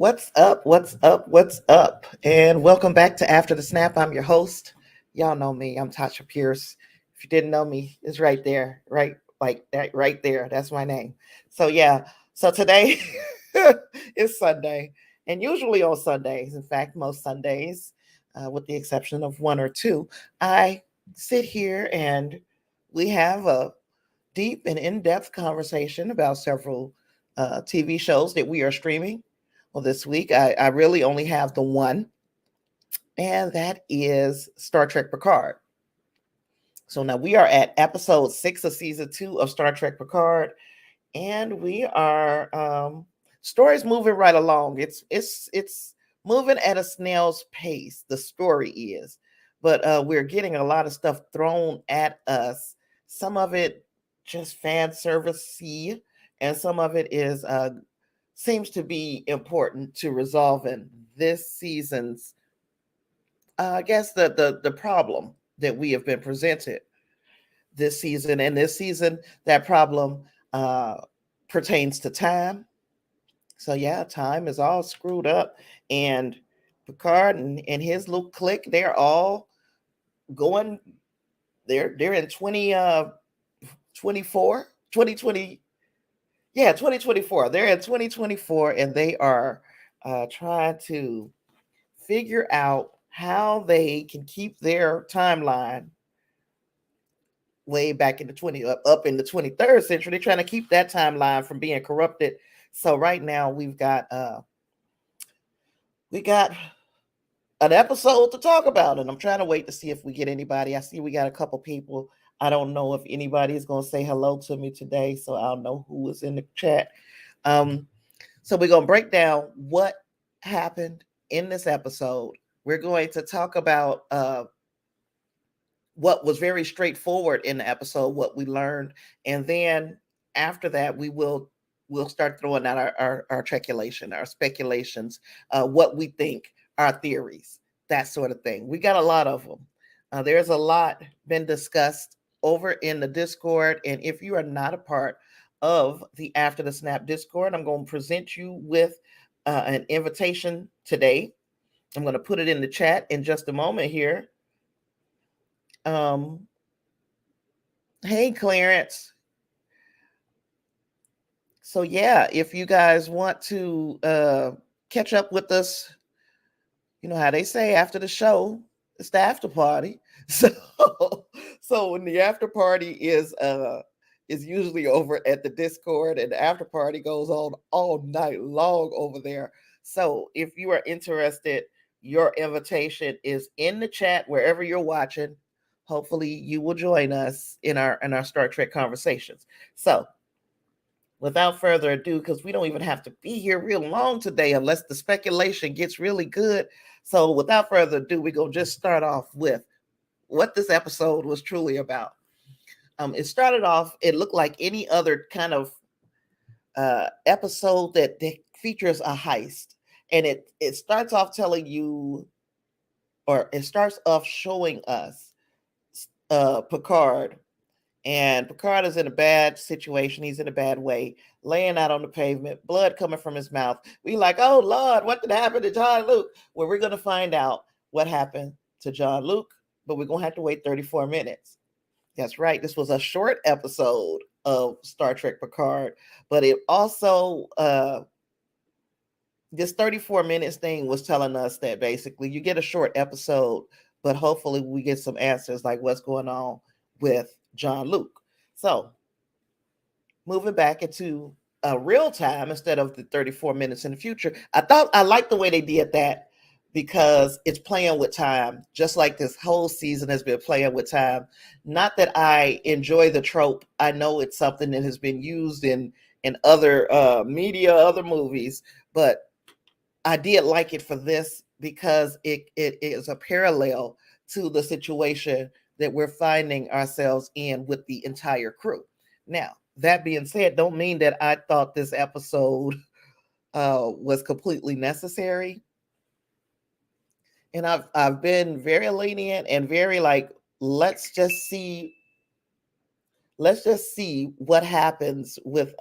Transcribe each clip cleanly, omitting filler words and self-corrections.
What's up? What's up? What's up? And welcome back to After the Snap. I'm your host. Y'all know me. I'm Tasha Pierce. If you didn't know me, it's right there, right? Like that, right there. That's my name. So, yeah. So today is Sunday. And usually on Sundays, in fact, most Sundays, with the exception of one or two, I sit here and we have a deep and in depth conversation about several TV shows that we are streaming. Well, this week I really only have the one, and that is Star Trek Picard. So now we are at episode 6 of season 2 of Star Trek Picard, and we are stories moving right along. It's moving at a snail's pace. The story is, but we're getting a lot of stuff thrown at us. Some of it just fan service-y, and some of it is seems to be important to resolving this season's I guess the problem that we have been presented this season. And this season that problem uh pertains to time. So yeah, time is all screwed up, and Picard and his little clique, they're all going, they're in 24 2020. Yeah, 2024. They're in 2024, and they are trying to figure out how they can keep their timeline way back in the 20 up in the 23rd century. They're trying to keep that timeline from being corrupted. So right now we got an episode to talk about, and I'm trying to wait to see if we get anybody. I see we got a couple people. I don't know if anybody is going to say hello to me today, so I'll know who is in the chat. Um, so we're going to break down what happened in this episode. We're going to talk about what was very straightforward in the episode, what we learned, and then after that, we'll start throwing out our speculation, our speculations, what we think, our theories, that sort of thing. We got a lot of them. There's a lot been discussed over in the Discord, and if you are not a part of the After the Snap Discord, I'm going to present you with an invitation today. I'm going to put it in the chat in just a moment here. Um, hey, Clarence. So yeah, if you guys want to catch up with us, you know how they say after the show, it's the after party. So so when the after party is usually over at the Discord, and the after party goes on all night long over there. So if you are interested, your invitation is in the chat wherever you're watching. Hopefully you will join us in our Star Trek conversations. So without further ado, because we don't even have to be here real long today unless the speculation gets really good. So without further ado, we're going to just start off with what this episode was truly about. It started off, it looked like any other kind of episode that features a heist. And it starts off telling you, or it starts off showing us Picard. And Picard is in a bad situation. He's in a bad way, laying out on the pavement, blood coming from his mouth. We like, oh Lord, what did happen to John Luke? Well, we're going to find out what happened to John Luke, but we're going to have to wait 34 minutes. That's right. This was a short episode of Star Trek Picard, but it also, this 34 minutes thing was telling us that basically you get a short episode, but hopefully we get some answers like what's going on with John Luke. So moving back into real time instead of the 34 minutes in the future, I liked the way they did that, because it's playing with time, just like this whole season has been playing with time. Not that I enjoy the trope. I know it's something that has been used in other media, other movies, but I did like it for this because it is a parallel to the situation that we're finding ourselves in with the entire crew. Now, that being said, don't mean that I thought this episode was completely necessary. And I've been very lenient and very like, let's just see let's just see what happens with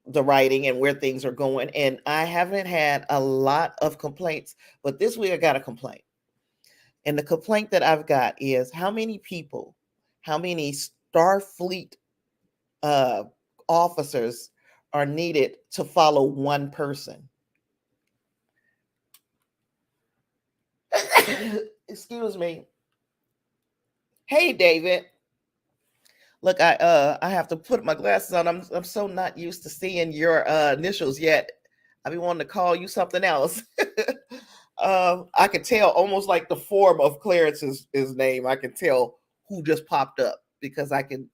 the writing and where things are going. And I haven't had a lot of complaints, but this week I got a complaint. And the complaint that I've got is how many people, how many Starfleet uh, officers are needed to follow one person. Excuse me. Hey, David. Look, I have to put my glasses on. I'm so not used to seeing your initials yet. I be wanting to call you something else. I could tell almost like the form of Clarence's his name. I can tell who just popped up because I can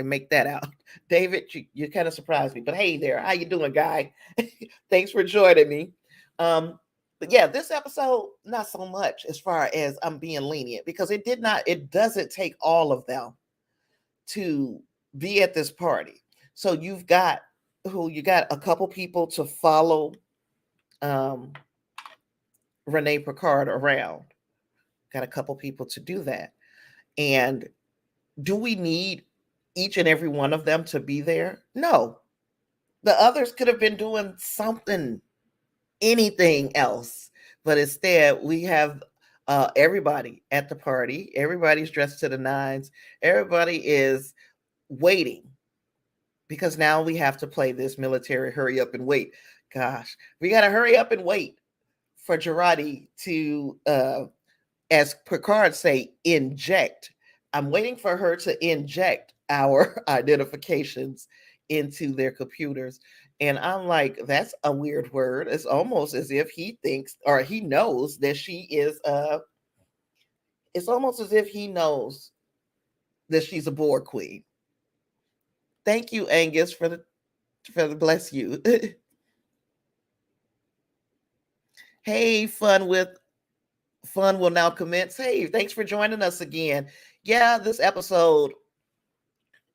make that out. David, you kind of surprised me. But hey there, how you doing, guy? Thanks for joining me. But yeah, this episode, not so much as far as I'm being lenient because it doesn't take all of them to be at this party. So you got a couple people to follow um Renée Picard around. Got a couple people to do that. And do we need each and every one of them to be there? No. The others could have been doing something, anything else. But instead, we have everybody at the party. Everybody's dressed to the nines. Everybody is waiting because now we have to play this military hurry up and wait. Gosh, we got to hurry up and wait for Girardi to, as Picard say, inject. I'm waiting for her to inject our identifications into their computers. And I'm like, that's a weird word. It's almost as if he thinks or he knows that she is it's almost as if he knows that she's a Borg queen. Thank you, Angus, for the bless you. Hey, fun will now commence. Hey, thanks for joining us again. Yeah, this episode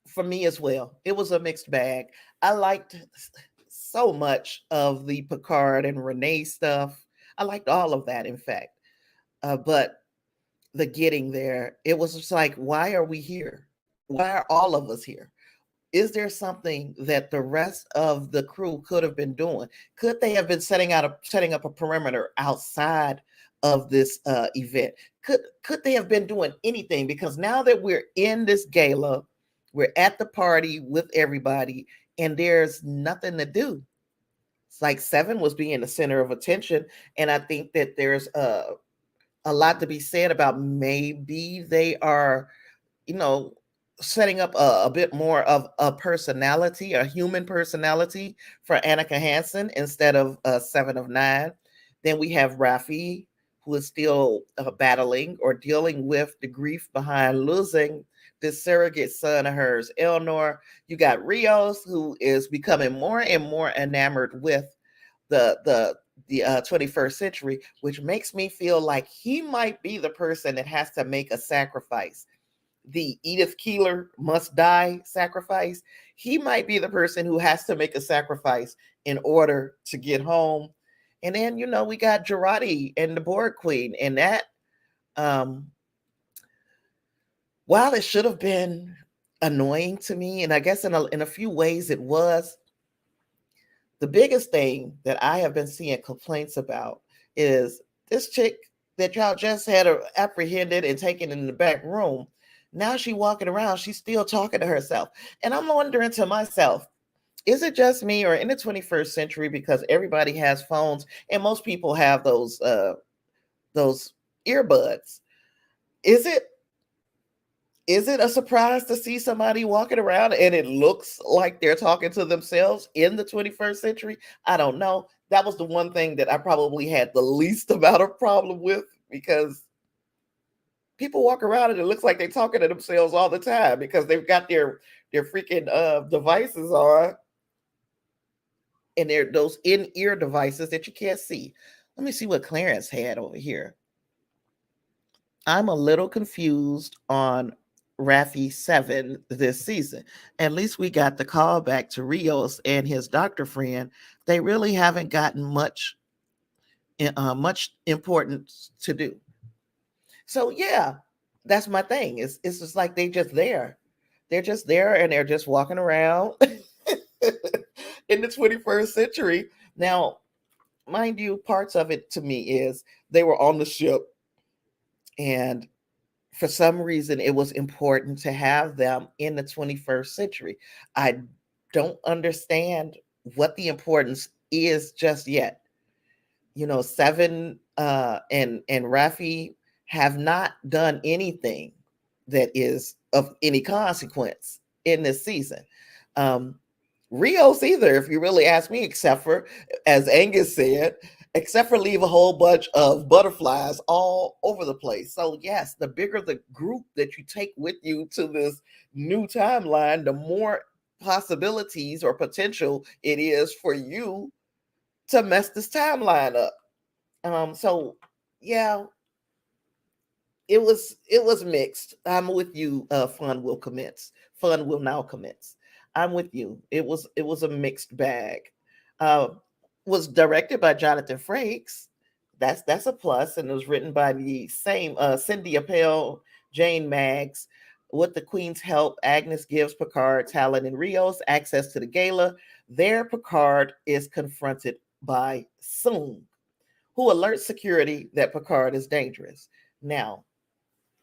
for me as well. It was a mixed bag. I liked so much of the Picard and Renee stuff. I liked all of that, in fact. But the getting there, it was just like, why are we here? Why are all of us here? Is there something that the rest of the crew could have been doing? Could they have been setting up a perimeter outside of this event? Could they have been doing anything? Because now that we're in this gala, we're at the party with everybody, and there's nothing to do. It's like Seven was being the center of attention, and I think that there's a lot to be said about maybe they are, you know, setting up a bit more of a personality, a human personality for Annika Hansen instead of Seven of Nine. Then we have Raffi, who is still battling or dealing with the grief behind losing this surrogate son of hers, Eleanor. You got Rios, who is becoming more and more enamored with the 21st century, which makes me feel like he might be the person that has to make a sacrifice. The Edith Keeler must die sacrifice. He might be the person who has to make a sacrifice in order to get home. And then, we got Girardi and the Borg Queen. And that, while it should have been annoying to me, and I guess in a few ways it was, the biggest thing that I have been seeing complaints about is this chick that y'all just had apprehended and taken in the back room. Now she walking around, she's still talking to herself. And I'm wondering to myself, is it just me, or in the 21st century, because everybody has phones and most people have those earbuds? Is it a surprise to see somebody walking around and it looks like they're talking to themselves in the 21st century? I don't know. That was the one thing that I probably had the least amount of problem with, because people walk around and it looks like they're talking to themselves all the time because they've got their freaking devices on, and they're those in-ear devices that you can't see. Let me see what Clarence had over here. I'm a little confused on Raffi 7 this season. At least we got the call back to Rios and his doctor friend. They really haven't gotten much importance to do. So yeah, that's my thing. It's just like they're just there. They're just there and they're just walking around. in the 21st century. Now, mind you, parts of it to me is they were on the ship, and for some reason it was important to have them in the 21st century. I don't understand what the importance is just yet. Seven and Rafi have not done anything that is of any consequence in this season. Um, Rios either, if you really ask me, except for, as Angus said, except for leave a whole bunch of butterflies all over the place. So yes, the bigger the group that you take with you to this new timeline, the more possibilities or potential it is for you to mess this timeline up. So yeah, it was mixed. I'm with you. Fun will commence. Fun will now commence. I'm with you. It was a mixed bag. Uh, was directed by Jonathan Frakes. That's a plus, and it was written by the same Cindy Appel, Jane Maggs. With the Queen's help, Agnes gives Picard, Tallinn, and Rios access to the gala. There, Picard is confronted by Soong, who alerts security that Picard is dangerous. Now,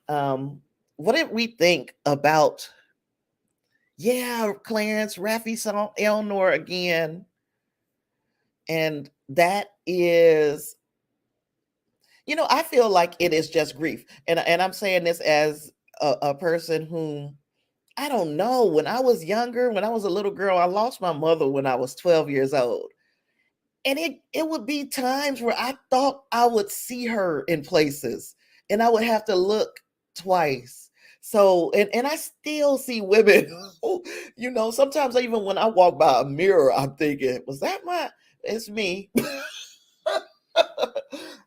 what did we think about? Yeah, Clarence Raffi saw Elnor again, and that is, I feel like it is just grief, and I'm saying this as a person whom I don't know. When I was younger, when I was a little girl, I lost my mother when I was 12 years old. And it would be times where I thought I would see her in places and I would have to look twice. So and I still see women who, sometimes even when I walk by a mirror, I'm thinking, was that it's me.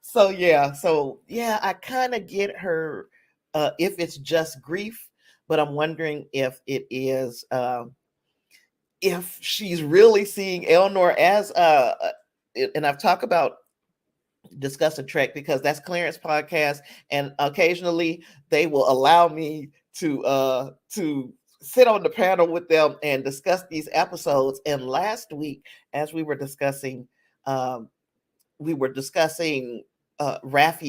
So I kind of get her if it's just grief, but I'm wondering if it is if she's really seeing Elnor as and I've talked about discussing Trek because that's Clarence podcast, and occasionally they will allow me to sit on the panel with them and discuss these episodes. And last week, as we were discussing Raffi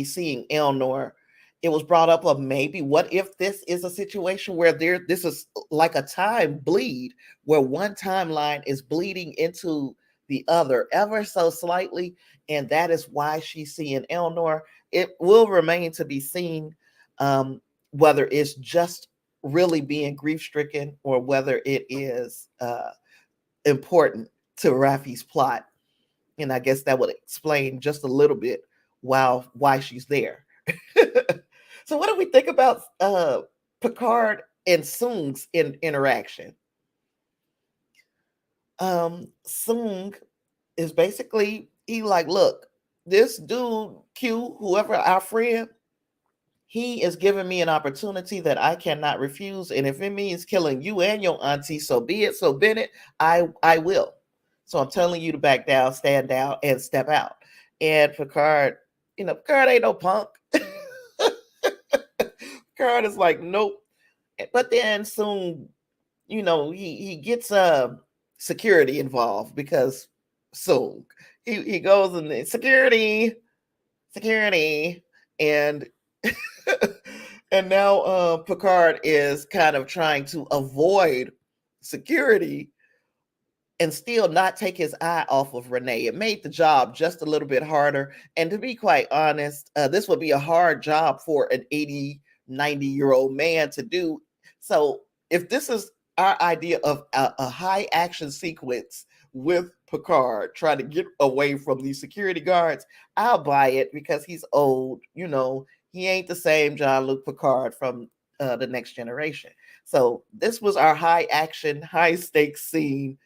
seeing Elnor, it was brought up of maybe what if this is a situation where this is like a time bleed, where one timeline is bleeding into the other ever so slightly, and that is why she's seeing Elnor. It will remain to be seen whether it's just really being grief stricken or whether it is important to Raffi's plot. And I guess that would explain just a little bit why she's there. So what do we think about Picard and Soong's interaction? Soong is basically, he like, look, this dude Q, whoever our friend, he is giving me an opportunity that I cannot refuse, and if it means killing you and your auntie, so be it. So Bennett, I will. So I'm telling you to back down, stand down, and step out. And Picard, Picard ain't no punk. Picard is like, nope. But then soon, he gets security involved because Soong, he goes in security, and and now Picard is kind of trying to avoid security and still not take his eye off of Renee. It made the job just a little bit harder. And to be quite honest, this would be a hard job for an 80, 90-year-old man to do. So if this is our idea of a high action sequence with Picard trying to get away from these security guards, I'll buy it because he's old. He ain't the same Jean-Luc Picard from the Next Generation. So this was our high action, high stakes scene.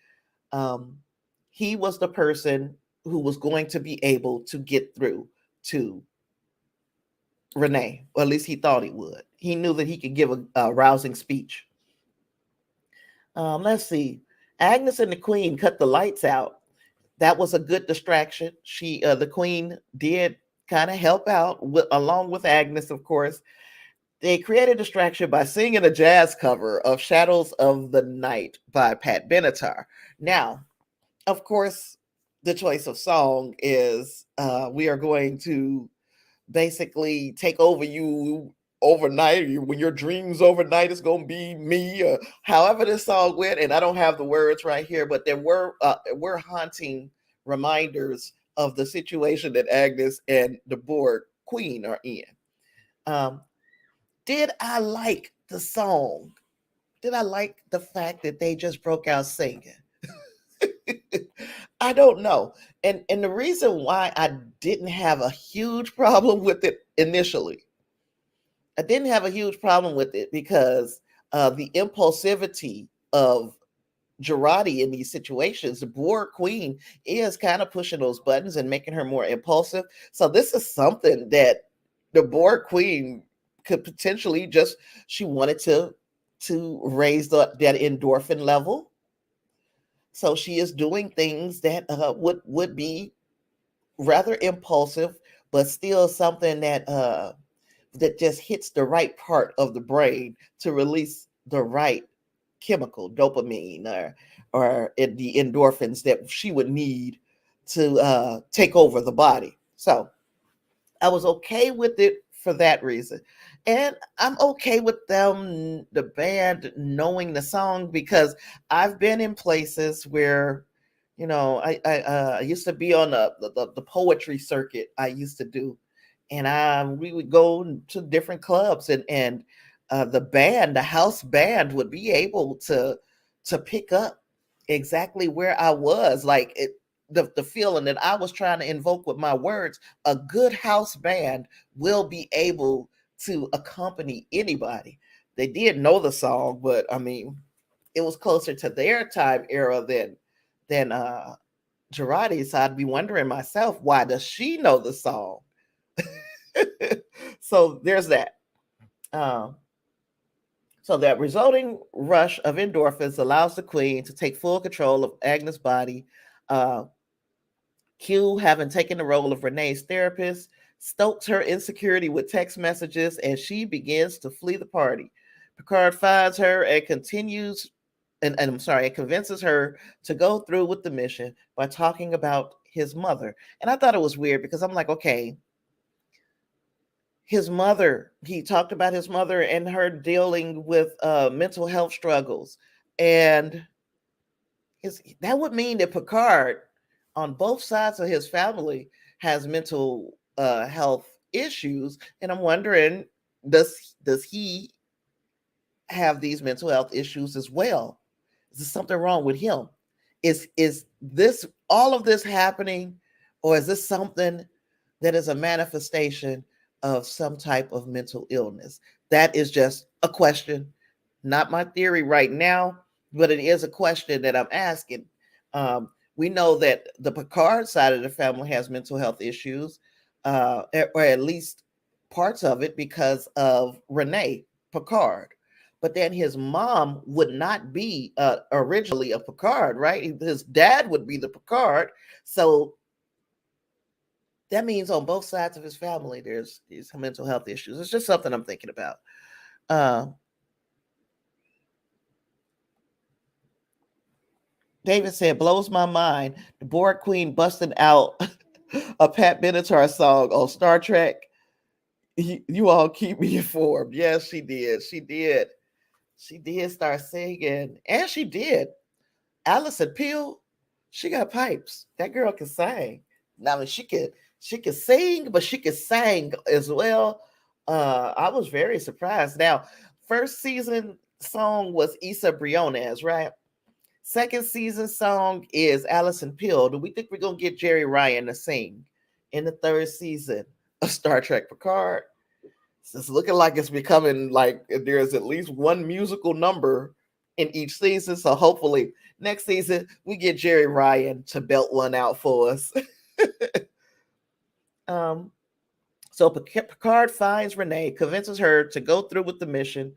He was the person who was going to be able to get through to Renee, or at least he thought he would. He knew that he could give a rousing speech. Let's see. Agnes and the Queen cut the lights out. That was a good distraction. The Queen did kind of help out along with Agnes, of course. They created a distraction by singing a jazz cover of Shadows of the Night by Pat Benatar. Now, of course, the choice of song is we are going to basically take over you overnight. When your dreams overnight is going to be me, however this song went. And I don't have the words right here, but there were haunting reminders of the situation that Agnes and the board queen are in. Um, did I like the song? Did I like the fact that they just broke out singing? I don't know. And the reason why I didn't have a huge problem with it initially, I didn't have a huge problem with it because the impulsivity of Girardi in these situations, the board queen is kind of pushing those buttons and making her more impulsive. So this is something that the board queen could potentially just, she wanted to raise that endorphin level. So she is doing things that would be rather impulsive, but still something that just hits the right part of the brain to release the right chemical, dopamine, or the endorphins that she would need to take over the body. So I was okay with it for that reason. And I'm okay with them, the band, knowing the song, because I've been in places where, I used to be on the poetry circuit I used to do. And we would go to different clubs, and the house band would be able to pick up exactly where I was. Like the feeling that I was trying to invoke with my words, a good house band will be able to accompany anybody. They did know the song, but I mean, it was closer to their time era than Girardi. So I'd be wondering myself, why does she know the song? So there's that. Um, so that resulting rush of endorphins allows the queen to take full control of Agnes' body. Uh, Q, having taken the role of Renee's therapist, stokes her insecurity with text messages, and she begins to flee the party. Picard finds her and convinces her to go through with the mission by talking about his mother. And I thought it was weird because I'm like, okay, his mother, he talked about his mother and her dealing with mental health struggles. And that would mean that Picard, on both sides of his family, has mental health issues. And I'm wondering, does he have these mental health issues as well? Is there something wrong with him? Is this, all of this happening, or is this something that is a manifestation of some type of mental illness? That is just a question, not my theory right now, but it is a question that I'm asking. We know that the Picard side of the family has mental health issues, or at least parts of it, because of Renee Picard. But then his mom would not be originally a Picard, right? His dad would be the Picard. So that means on both sides of his family, there's these mental health issues. It's just something I'm thinking about. Uh, David said, blows my mind. The board queen busting out a Pat Benatar song on Star Trek. You all keep me informed. Yes, she did. She did. She did start singing. And she did. Alison Peel, she got pipes. That girl can sing. Now, I mean, she could sing, but she could sing as well. I was very surprised. Now, first season song was Issa Briones, right? Second season song is Alison Peel. Do we think we're gonna get Jerry Ryan to sing in the third season of Star Trek Picard? It's looking like it's becoming like there's at least one musical number in each season. So hopefully next season we get Jerry Ryan to belt one out for us. um, so Picard finds Renee, convinces her to go through with the mission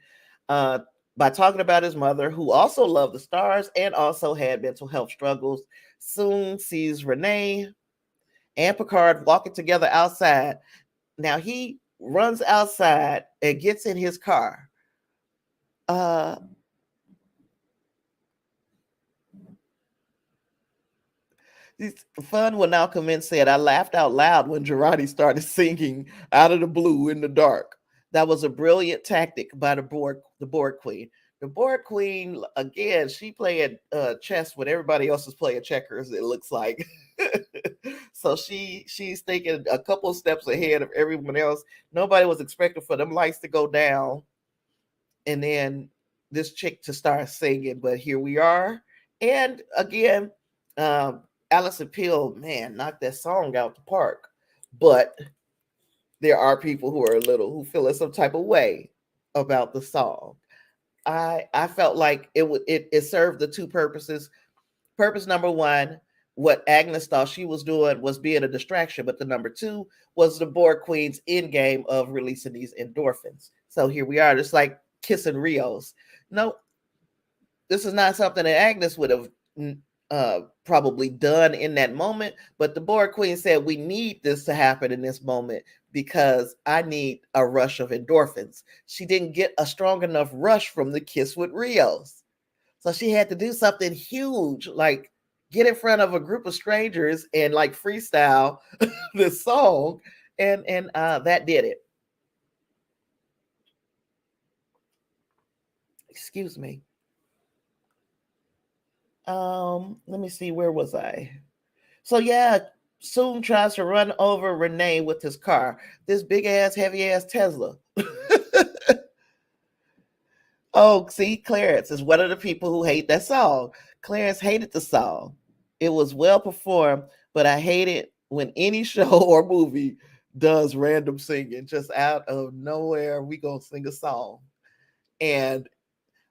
uh, by talking about his mother, who also loved the stars and also had mental health struggles. Soong sees Renee and Picard walking together outside. Now he runs outside and gets in his car. Uh, Fun will now commence said, I laughed out loud when Girardi started singing out of the blue in the dark. That was a brilliant tactic by the board queen. The board queen, again, she played chess when everybody else is playing checkers, it looks like. So she's thinking a couple of steps ahead of everyone else. Nobody was expecting for them lights to go down and then this chick to start singing, but here we are. And again, um, Alison Peel, man, knocked that song out the park. But there are people who are a little who feel in some type of way about the song. I felt like it served the two purposes. Purpose number one, what Agnes thought she was doing was being a distraction, but the number two was the board queen's end game of releasing these endorphins. So here we are, just like kissing Rios. No, this is not something that Agnes would have probably done in that moment, but the board queen said, we need this to happen in this moment because I need a rush of endorphins. She didn't get a strong enough rush from the kiss with Rios. So she had to do something huge, like get in front of a group of strangers and like freestyle this song, and that did it. Excuse me. Let me see, where was I? So yeah, Soong tries to run over Renee with his car. This big ass, heavy ass Tesla. Oh, see, Clarence is one of the people who hate that song. Clarence hated the song. It was well performed, but I hate it when any show or movie does random singing just out of nowhere. We gonna sing a song, and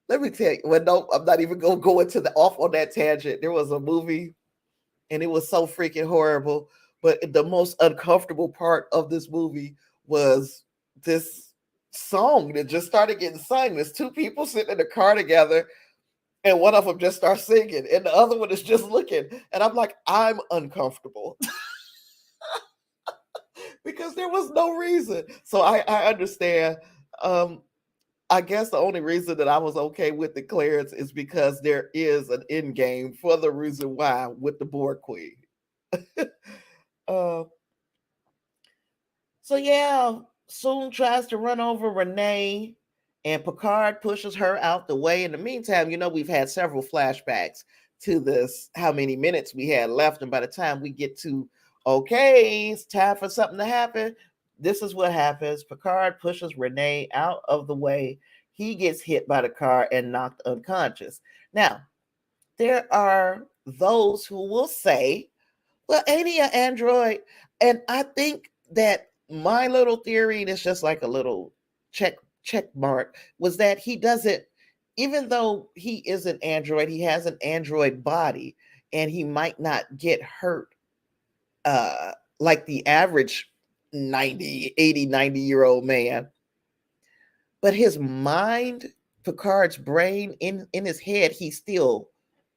let me tell you. Well, no, I'm not even gonna go into the off on that tangent. There was a movie, and it was so freaking horrible. But the most uncomfortable part of this movie was this song that just started getting sung. There's two people sitting in the car together, and one of them just starts singing, and the other one is just looking. And I'm like, I'm uncomfortable because there was no reason. So I understand. Um, I guess the only reason that I was okay with the clearance is because there is an end game for the reason why with the board queen. uh, So yeah, Soong tries to run over Renee, and Picard pushes her out the way. In the meantime, we've had several flashbacks to this, how many minutes we had left. And by the time we get to, okay, it's time for something to happen, this is what happens. Picard pushes Renee out of the way. He gets hit by the car and knocked unconscious. Now, there are those who will say, well, ain't he an android? And I think that my little theory, and it's just like a little check mark, was that he doesn't, even though he is an android, he has an android body, and he might not get hurt like the average 90, 80, 90-year-old man. But his mind, Picard's brain, in his head, he still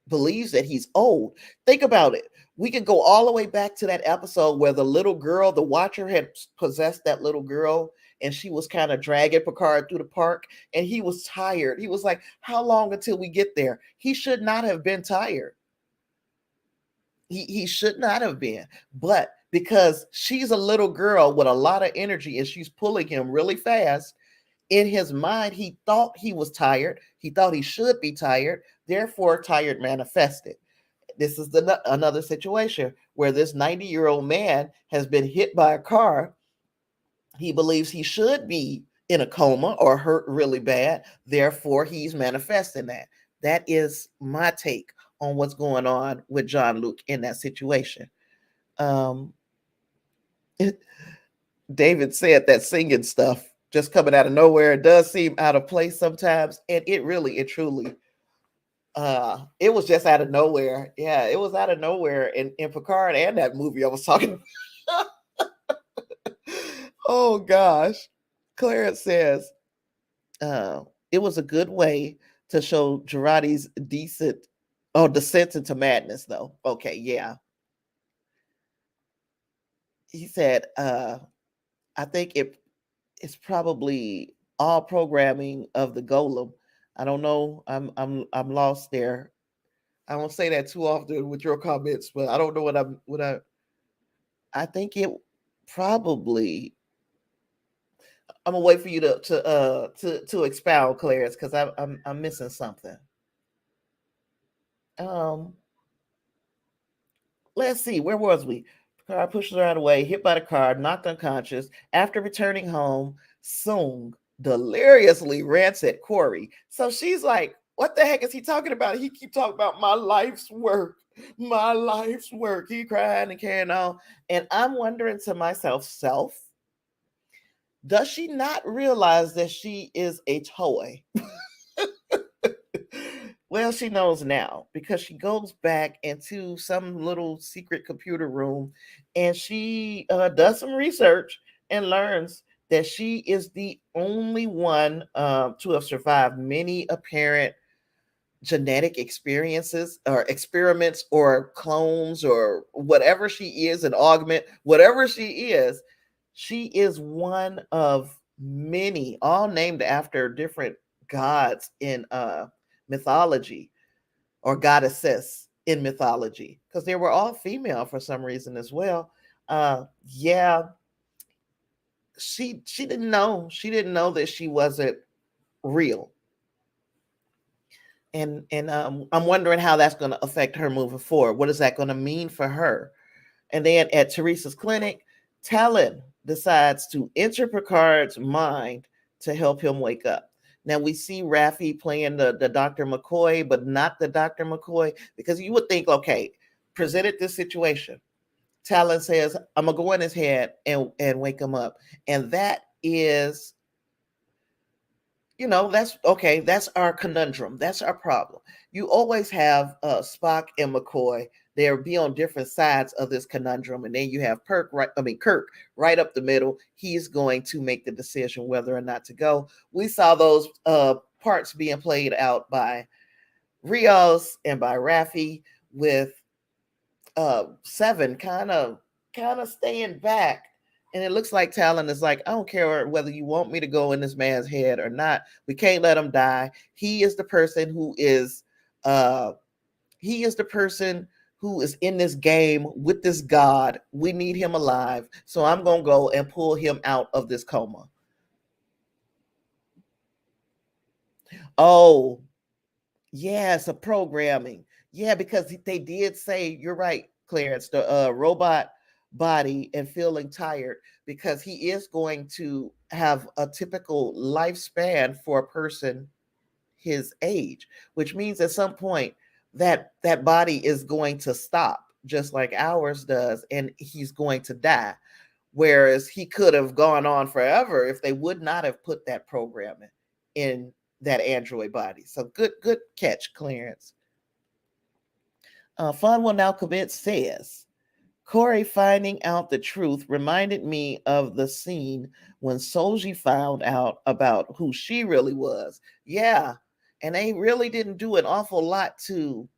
believes that he's old. Think about it. We could go all the way back to that episode where the little girl, the Watcher, had possessed that little girl, and she was kind of dragging Picard through the park, and he was tired. He was like, how long until we get there? He should not have been tired. He should not have been. But because she's a little girl with a lot of energy and she's pulling him really fast, in his mind, he thought he was tired. He thought he should be tired. Therefore, tired manifested. This is another situation where this 90-year-old man has been hit by a car. He believes he should be in a coma or hurt really bad. Therefore, he's manifesting that. That is my take on what's going on with Jean-Luc in that situation. Um, David said that singing stuff just coming out of nowhere, it does seem out of place sometimes, and it truly it was just out of nowhere. Yeah, it was out of nowhere in Picard and that movie I was talking about. Oh gosh. Clarence says it was a good way to show Girardi's descent into madness, though. Okay, yeah. He said I think it's probably all programming of the golem. I don't know. I'm lost there. I won't say that too often with your comments, but I don't know I think it probably. I'm gonna wait for you to expound, Clarence, because I'm missing something. Um, let's see, where was we? Car pushes her out of the way, hit by the car, knocked unconscious. After returning home, Soong deliriously rants at Corey. So she's like, what the heck is he talking about? He keep talking about my life's work. My life's work. He crying and carrying on. And I'm wondering to myself, does she not realize that she is a toy? Well, she knows now because she goes back into some little secret computer room and she does some research and learns that she is the only one to have survived many apparent genetic experiences or experiments or clones or whatever she is, an augment, whatever she is one of many, all named after different gods in mythology or goddesses in mythology because they were all female for some reason as well. Yeah, she didn't know that she wasn't real, and I'm wondering how that's going to affect her moving forward. What is that going to mean for her? And then at Teresa's clinic, Tallinn decides to enter Picard's mind to help him wake up. Now we see Raffi playing the Dr. McCoy, but not the Dr. McCoy, because you would think, okay, presented this situation. Tallinn says, I'm gonna go in his head and wake him up. And that is, that's okay. That's our conundrum. That's our problem. You always have Spock and McCoy. They'll be on different sides of this conundrum, and then you have Kirk right up the middle. He's going to make the decision whether or not to go. We saw those parts being played out by Rios and by Raffi, with Seven kind of staying back. And it looks like Talon is like, I don't care whether you want me to go in this man's head or not. We can't let him die. He is the person who is in this game with this god. We need him alive. So I'm gonna go and pull him out of this coma. Oh, yes, a programming. Yeah, because they did say, you're right, Clarence, the robot body and feeling tired, because he is going to have a typical lifespan for a person his age, which means at some point that body is going to stop, just like ours does, and he's going to die. Whereas he could have gone on forever if they would not have put that programming in that android body. So good catch, Clarence. Fun Will Now Commit says, Corey finding out the truth reminded me of the scene when Soji found out about who she really was. Yeah, and they really didn't do an awful lot to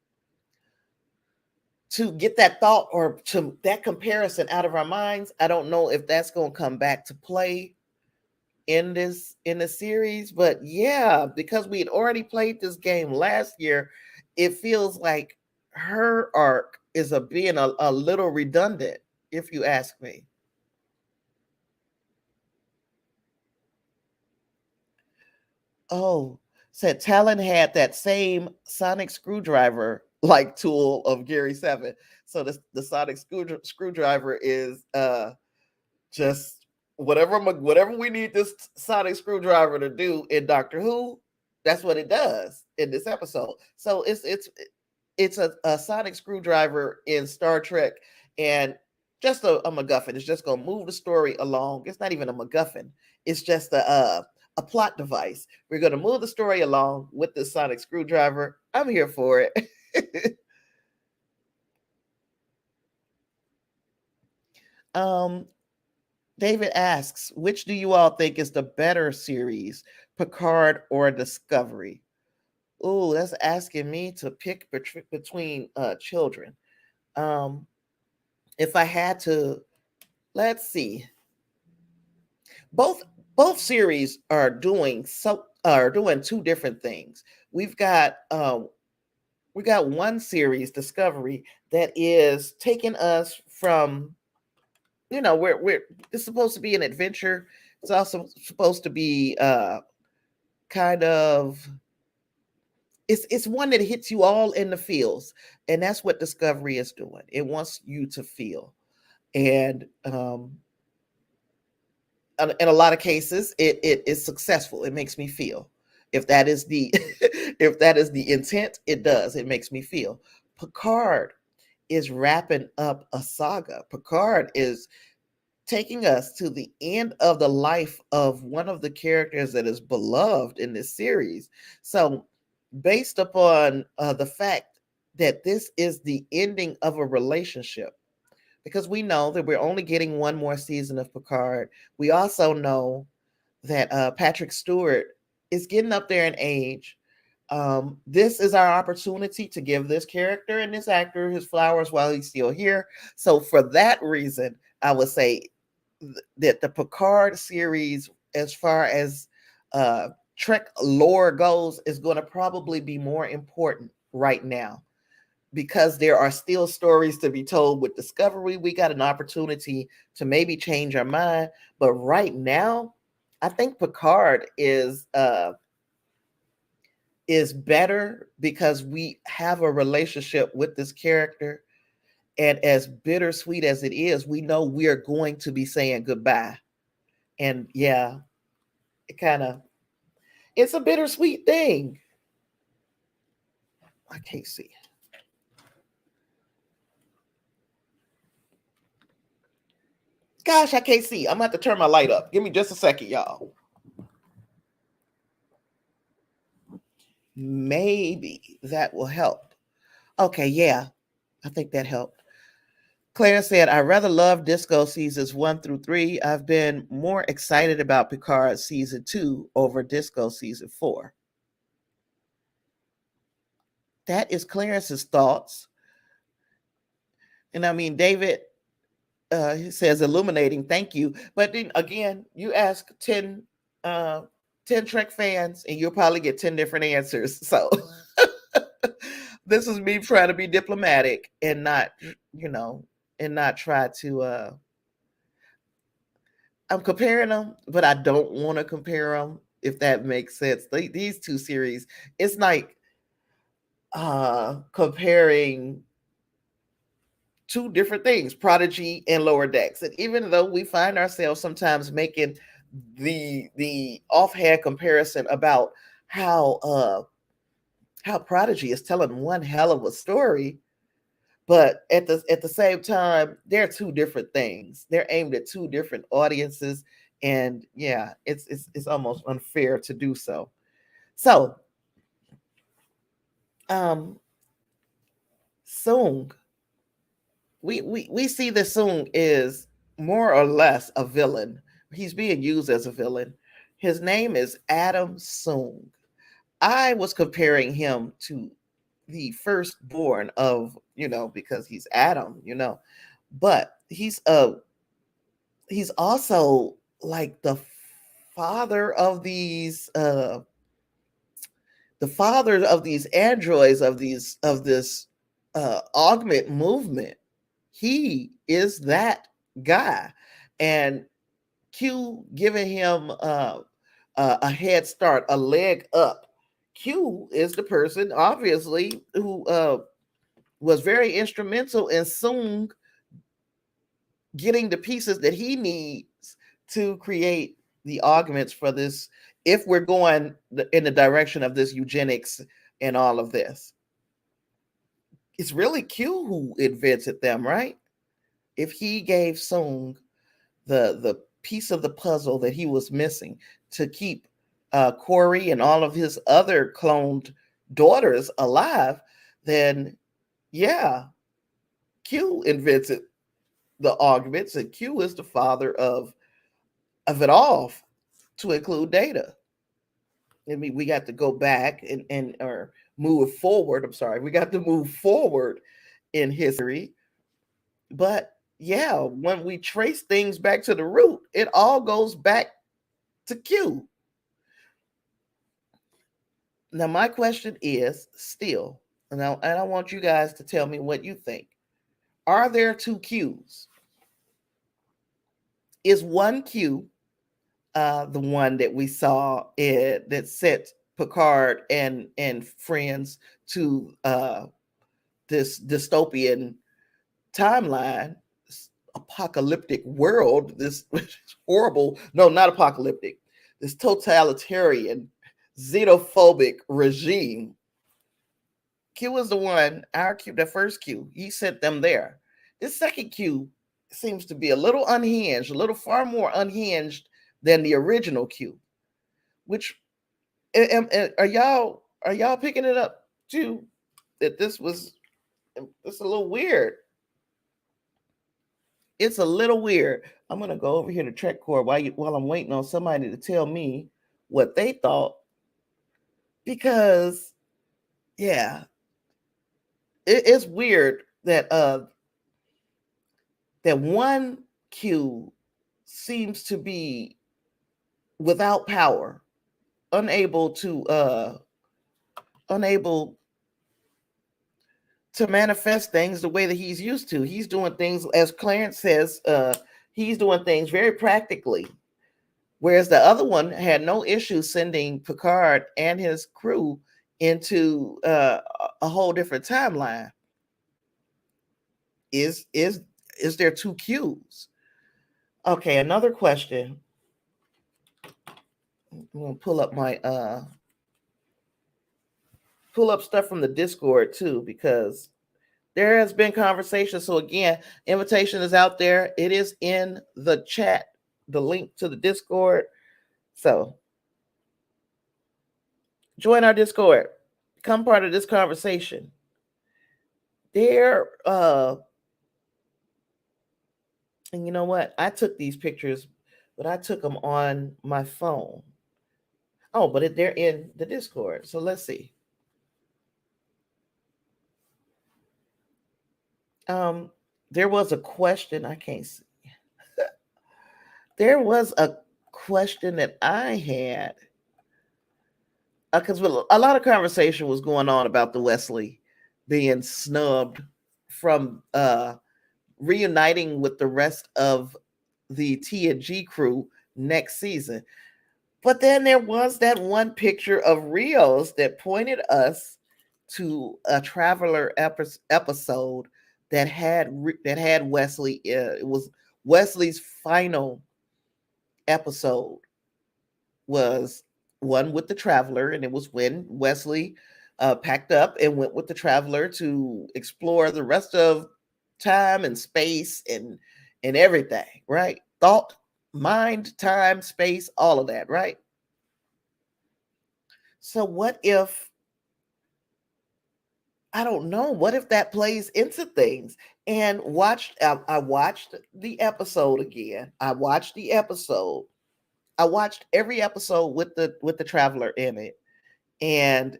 get that thought or to that comparison out of our minds. I don't know if that's going to come back to play in the series, but yeah, because we had already played this game last year, it feels like her arc is being a little redundant, if you ask me. Oh, said Talon had that same sonic screwdriver like tool of Gary 7. So the sonic screwdriver is just whatever we need this sonic screwdriver to do in Doctor Who, that's what it does in this episode. So it's a sonic screwdriver in Star Trek, and just a MacGuffin. It's just gonna move the story along. It's not even a MacGuffin. It's just a plot device. We're gonna move the story along with the sonic screwdriver. I'm here for it. um, David asks, which do you all think is the better series, Picard or Discovery? Oh, that's asking me to pick between children. Um, if I had to, let's see. Both both series are doing two different things. We've got we got one series, Discovery, that is taking us from, we're it's supposed to be an adventure. It's also supposed to be kind of, it's one that hits you all in the feels, and that's what Discovery is doing. It wants you to feel, and in a lot of cases, it is successful. It makes me feel. If that is the if that is the intent, it does. It makes me feel. Picard is wrapping up a saga. Picard is taking us to the end of the life of one of the characters that is beloved in this series. So, based upon the fact that this is the ending of a relationship, because we know that we're only getting one more season of Picard. We also know that Patrick Stewart is getting up there in age. This is our opportunity to give this character and this actor his flowers while he's still here. So, for that reason, I would say that the Picard series, as far as Trek lore goes, is going to probably be more important right now, because there are still stories to be told with Discovery. We got an opportunity to maybe change our mind, but right now, I think Picard is better because we have a relationship with this character, and as bittersweet as it is, we know we are going to be saying goodbye. And yeah, it's a bittersweet thing. I can't see. Gosh, I can't see. I'm gonna have to turn my light up. Give me just a second, y'all. Maybe that will help. Okay, yeah, I think that helped. Claire said, I rather love Disco seasons 1 through 3. I've been more excited about Picard season 2 over Disco season 4. That is Clarence's thoughts. And I mean, David, he says, illuminating, thank you. But then again, you ask 10 Trek fans, and you'll probably get 10 different answers. So this is me trying to be diplomatic and not, and not try to. I'm comparing them, but I don't want to compare them. If that makes sense, these two series, it's like comparing two different things, Prodigy and Lower Decks. And even though we find ourselves sometimes making the offhand comparison about how Prodigy is telling one hell of a story, but at the same time, they're two different things. They're aimed at two different audiences, and yeah, it's almost unfair to do so. So, Soong, we see that Soong is more or less a villain. He's being used as a villain. His name is Adam Soong. I was comparing him to the firstborn of, because he's Adam, but he's also like father of these the father of these androids, of this augment movement. He is that guy, and Q giving him a head start, a leg up. Q is the person, obviously, who was very instrumental in Soong getting the pieces that he needs to create the augments for this, if we're going in the direction of this eugenics and all of this. It's really Q who invented them, right? If he gave Soong the piece of the puzzle that he was missing to keep Corey and all of his other cloned daughters alive, then yeah, Q invented the augments, and Q is the father of it all, to include Data. I mean, we got to go back and or move forward. I'm sorry, we got to move forward in history. But yeah, when we trace things back to the root, it all goes back to Q. Now, my question is still, And I want you guys to tell me what you think. Are there two Qs? Is one Q the one that we saw that set Picard and friends to this dystopian timeline, this apocalyptic world, this horrible, no, not apocalyptic, this totalitarian, xenophobic regime? Q is the one, our Q, the first Q, he sent them there. This second Q seems to be a little unhinged, a little far more unhinged than the original Q. Which are y'all picking it up too? That this was, it's a little weird. It's a little weird. I'm gonna go over here to TrekCore while I'm waiting on somebody to tell me what they thought, because yeah, it's weird that one Q seems to be without power, unable to manifest things the way that he's used to. He's doing things, as Clarence says, he's doing things very practically, whereas the other one had no issue sending Picard and his crew into a whole different timeline. Is there two Qs? Okay, another question. I'm gonna pull up stuff from the Discord too, because there has been conversation. So again, invitation is out there. It is in the chat, the link to the Discord. So join our Discord. Become part of this conversation. And you know what? I took these pictures, but I took them on my phone. Oh, but they're in the Discord. So let's see. There was a question. I can't see. There was a question that I had, because a lot of conversation was going on about the Wesley being snubbed from reuniting with the rest of the TNG crew next season. But then there was that one picture of Rios that pointed us to a Traveler episode that had Wesley. It was Wesley's final episode, was one with the Traveler, and it was when Wesley packed up and went with the Traveler to explore the rest of time and space and everything, right? Thought, mind, time, space, all of that, right? So what if, I don't know, what if that plays into things? And I watched the episode again. I watched every episode with the Traveler in it, and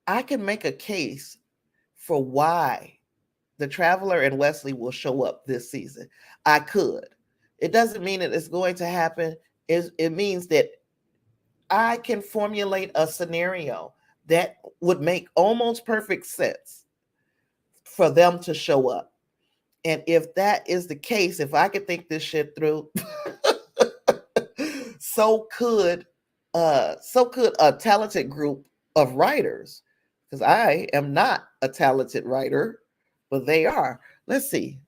I can make a case for why the Traveler and Wesley will show up this season. I could. It doesn't mean that it's going to happen. It means that I can formulate a scenario that would make almost perfect sense for them to show up. And if that is the case, if I could think this shit through, so could a talented group of writers, because I am not a talented writer, but they are. Let's see.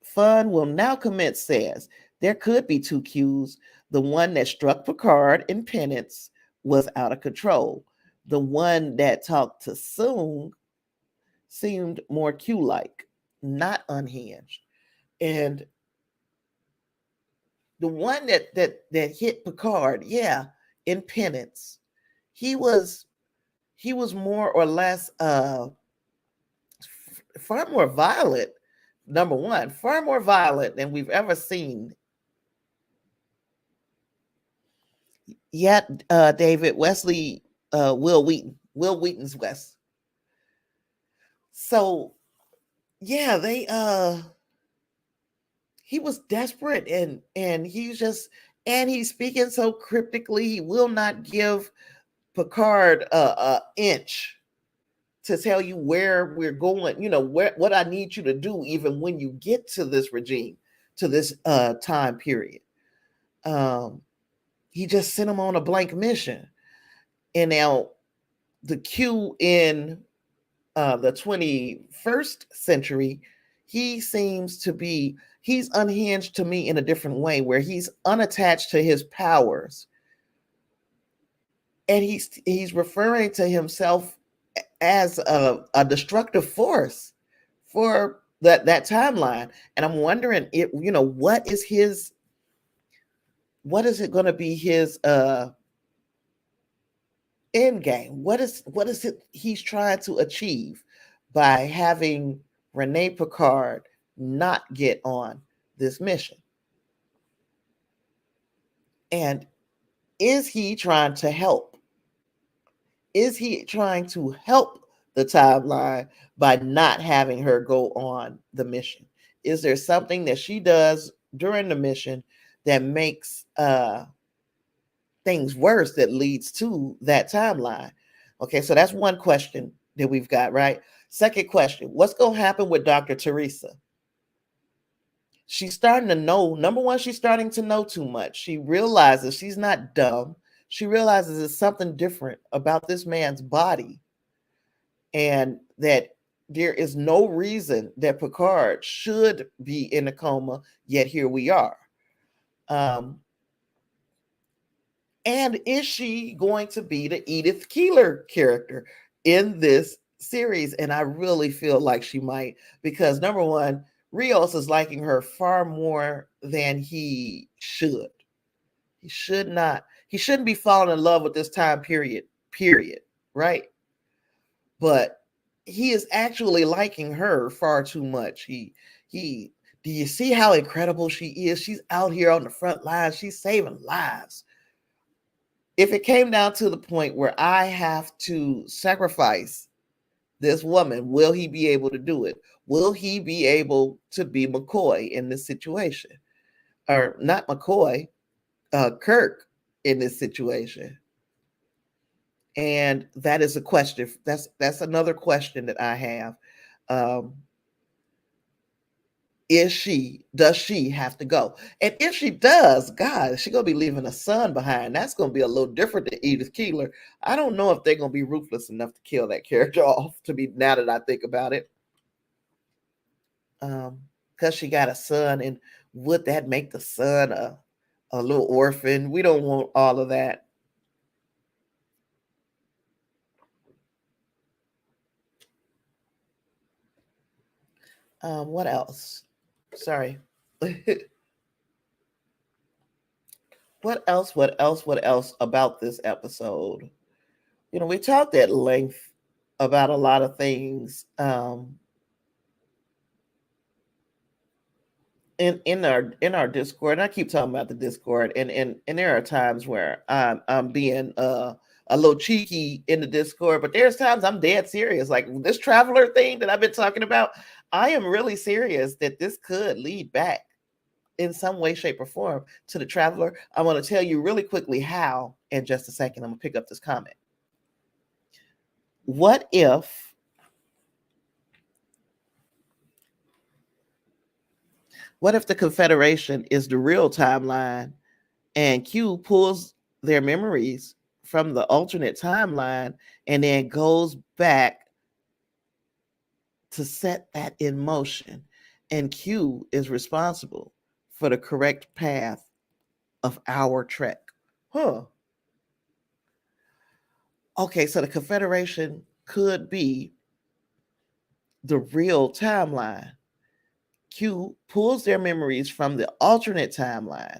Fun will now commence says there could be two Qs. The one that struck Picard in penance was out of control. The one that talked to Soong seemed more Q-like, not unhinged. And the one that hit Picard, yeah, in penance, he was more or less far more violent. Number one, far more violent than we've ever seen. Yet, David Wesley, Will Wheaton's West. So, yeah, he was desperate, and he's speaking so cryptically. He will not give Picard inch to tell you where we're going, what I need you to do, even when you get to this regime, to this time period. He just sent him on a blank mission. And now the Q in the 21st century, he's unhinged to me in a different way, where he's unattached to his powers. And he's referring to himself as a destructive force for that timeline. And I'm wondering, what is it going to be his end game? What is it he's trying to achieve by having Renée Picard not get on this mission? And is he trying to help? Is he trying to help the timeline by not having her go on the mission? Is there something that she does during the mission that makes things worse, that leads to that timeline? Okay, so that's one question that we've got, right? Second question, what's going to happen with Dr. Teresa? She's starting to know, number one, she's starting to know too much. She realizes she's not dumb. She realizes there's something different about this man's body, and that there is no reason that Picard should be in a coma, yet here we are. And is she going to be the Edith Keeler character in this series? And I really feel like she might, because number one, Rios is liking her far more than he should. He shouldn't be falling in love with this time period, right? But he is actually liking her far too much. Do you see how incredible she is? She's out here on the front lines. She's saving lives. If it came down to the point where I have to sacrifice this woman, will he be able to do it? Will he be able to be McCoy in this situation? Or not McCoy, Kirk in this situation? And that is a question. That's another question that I have. Does she have to go? And if she does, God, she's gonna be leaving a son behind. That's gonna be a little different than Edith Keeler. I don't know if they're gonna be ruthless enough to kill that character off, now that I think about it. Because she got a son, and would that make the son a little orphan? We don't want all of that. What else? Sorry. What else about this episode? We talked at length about a lot of things in our Discord. And I keep talking about the Discord, and there are times where I'm being a little cheeky in the Discord, but there's times I'm dead serious. Like this traveler thing that I've been talking about, I am really serious that this could lead back in some way, shape, or form to the traveler. I want to tell you really quickly how in just a second. I'm gonna pick up this comment. What if the Confederation is the real timeline, and Q pulls their memories from the alternate timeline and then goes back to set that in motion, and Q is responsible for the correct path of our trek? Okay, so the Confederation could be the real timeline. Q pulls their memories from the alternate timeline,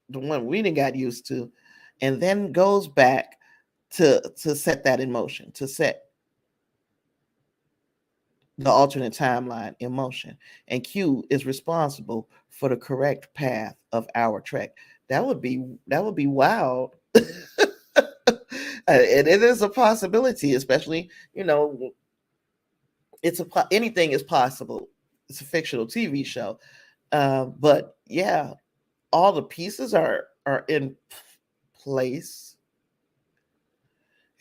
the one we didn't got used to, and then goes back to set that in motion, to set the alternate timeline in motion. And Q is responsible for the correct path of our trek. That would be wild. And it is a possibility, especially, anything is possible. It's a fictional TV show. But yeah, all the pieces are in place.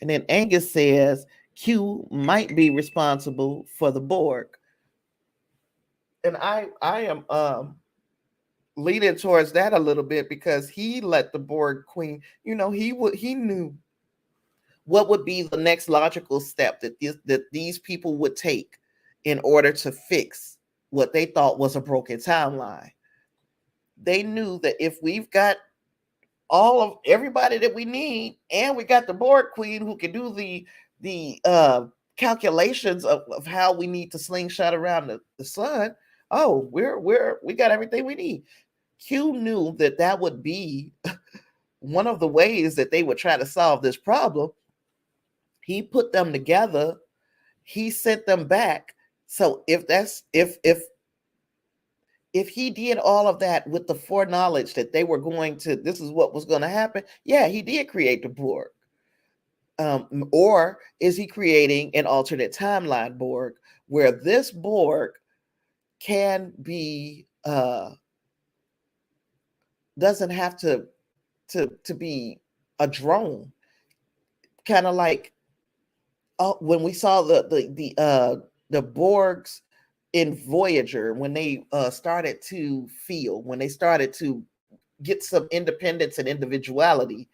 And then Angus says Q might be responsible for the Borg. And I am leaning towards that a little bit because he let the Borg queen, he knew what would be the next logical step that these people would take in order to fix what they thought was a broken timeline. They knew that if we've got all of everybody that we need, and we got the Borg queen who can do the calculations of how we need to slingshot around the sun. Oh, we got everything we need. Q knew that that would be one of the ways that they would try to solve this problem. He put them together. He sent them back. So if he did all of that with the foreknowledge that they were going to, this is what was going to happen. Yeah, he did create the Borg. Or is he creating an alternate timeline Borg where this Borg can be doesn't have to be a drone, kind of like when we saw the Borgs in Voyager, when they started to feel, when they started to get some independence and individuality,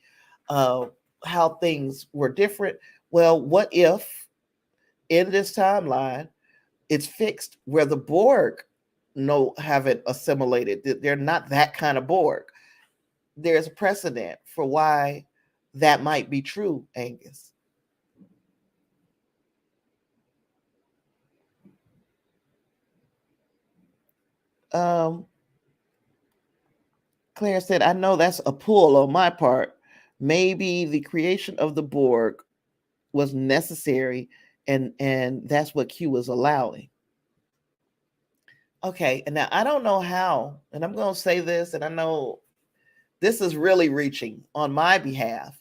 how things were different. Well, what if in this timeline it's fixed where the Borg haven't assimilated? They're not that kind of Borg. There's a precedent for why that might be true, Angus. Claire said, I know that's a pull on my part. Maybe the creation of the Borg was necessary, and that's what Q was allowing. Okay, and now I don't know how, and I'm going to say this, and I know this is really reaching on my behalf,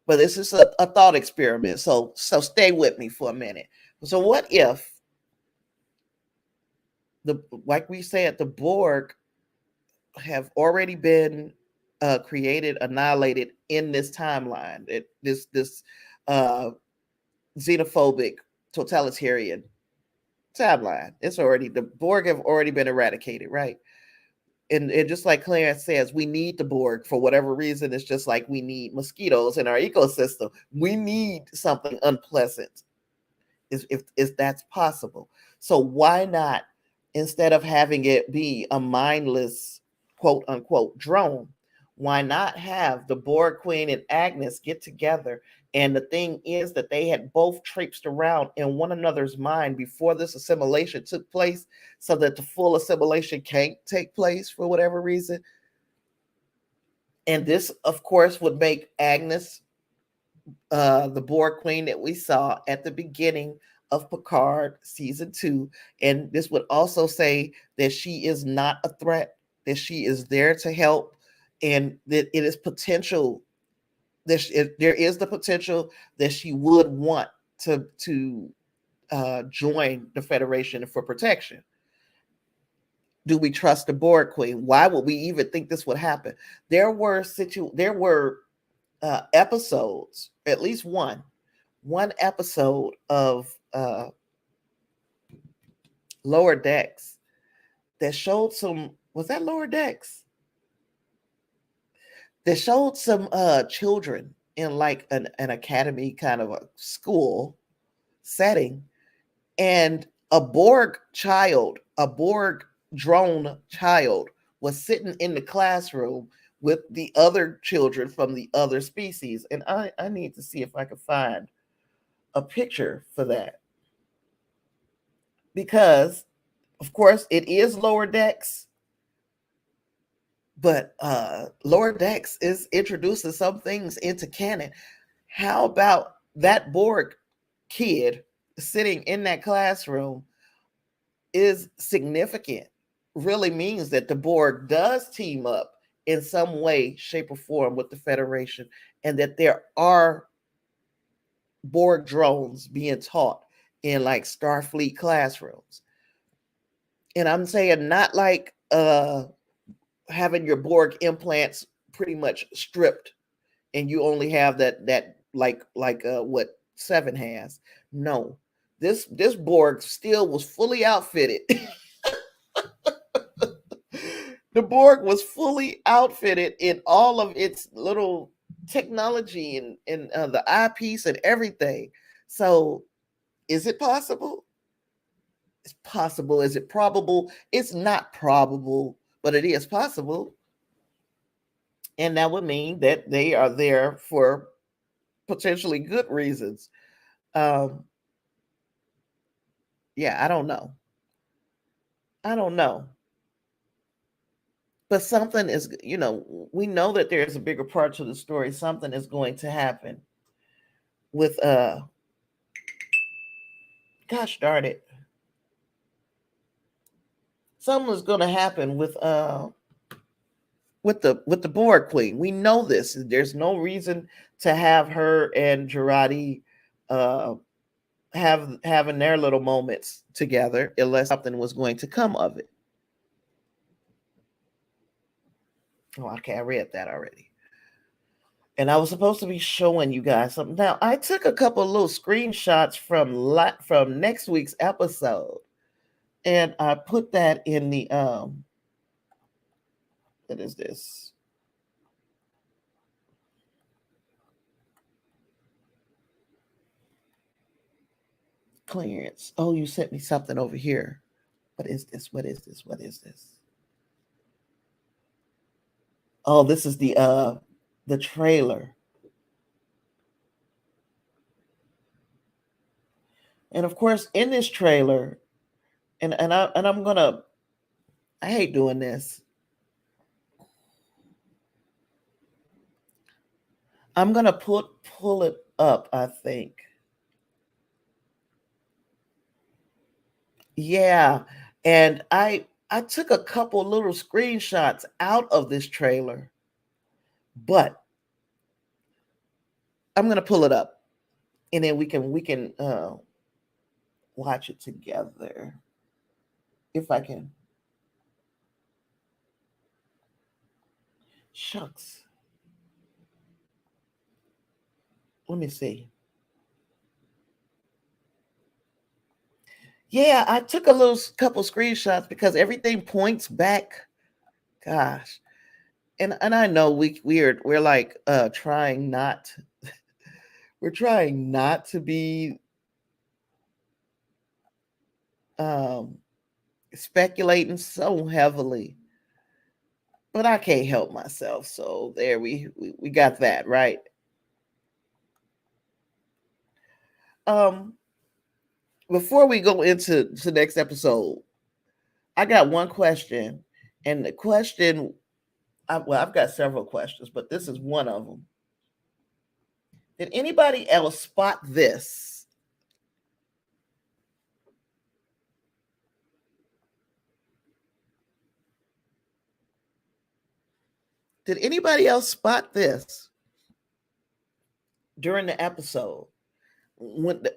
but this is a thought experiment. So stay with me for a minute. So what if like we said, the Borg have already been created, annihilated in this timeline, this xenophobic, totalitarian timeline. It's already, the Borg have already been eradicated, right? And just like Clarence says, we need the Borg for whatever reason. It's just like we need mosquitoes in our ecosystem. We need something unpleasant, if that's possible. So why not, instead of having it be a mindless quote unquote drone, why not have the Borg Queen and Agnes get together? And the thing is that they had both traipsed around in one another's mind before this assimilation took place, so that the full assimilation can't take place for whatever reason. And this, of course, would make Agnes the Borg Queen that we saw at the beginning of Picard season 2. And this would also say that she is not a threat, that she is there to help, and that it is potential, that there is the potential that she would want to join the Federation for protection. Do we trust the Borg Queen? Why would we even think this would happen? There were episodes, at least one episode of Lower Decks that showed some, was that Lower Decks? That showed some children in like an academy kind of a school setting, and a Borg drone child was sitting in the classroom with the other children from the other species. And I need to see if I can find a picture for that. Because, of course, it is Lower Decks, but Lower Decks is introducing some things into canon. How about that Borg kid sitting in that classroom is significant, really means that the Borg does team up in some way, shape, or form with the Federation, and that there are Borg drones being taught in like Starfleet classrooms. And I'm saying not like having your Borg implants pretty much stripped and you only have that like what Seven has. No, this Borg still was fully outfitted. The Borg was fully outfitted in all of its little technology and the eyepiece and everything. So, is it possible? It's possible. Is it probable? It's not probable, but it is possible. And that would mean that they are there for potentially good reasons. Um, yeah, I don't know. I don't know. But something is, we know that there's a bigger part to the story. Something is going to happen with gosh darn it. Something is going to happen with the Borg Queen. We know this. There's no reason to have her and Girardi uh having their little moments together unless something was going to come of it. Oh, okay, I read that already. And I was supposed to be showing you guys something. Now, I took a couple of little screenshots from next week's episode, and I put that in the what is this? Clearance. Oh, you sent me something over here. What is this? What is this? What is this? Oh, this is the trailer. And of course, in this trailer, I'm gonna, I hate doing this. I'm gonna pull it up, I think. Yeah. And I took a couple little screenshots out of this trailer, but I'm gonna pull it up and then we can watch it together. If I can. Shucks. Let me see. Yeah, I took a little couple screenshots because everything points back. Gosh. And I know we're like trying not we're trying not to be um speculating so heavily, but I can't help myself. So there we got that right. Um, Before we go into the next episode, I got one question, and the question, well, I've got several questions, but this is one of them. Did anybody else spot this? Did anybody else spot this during the episode?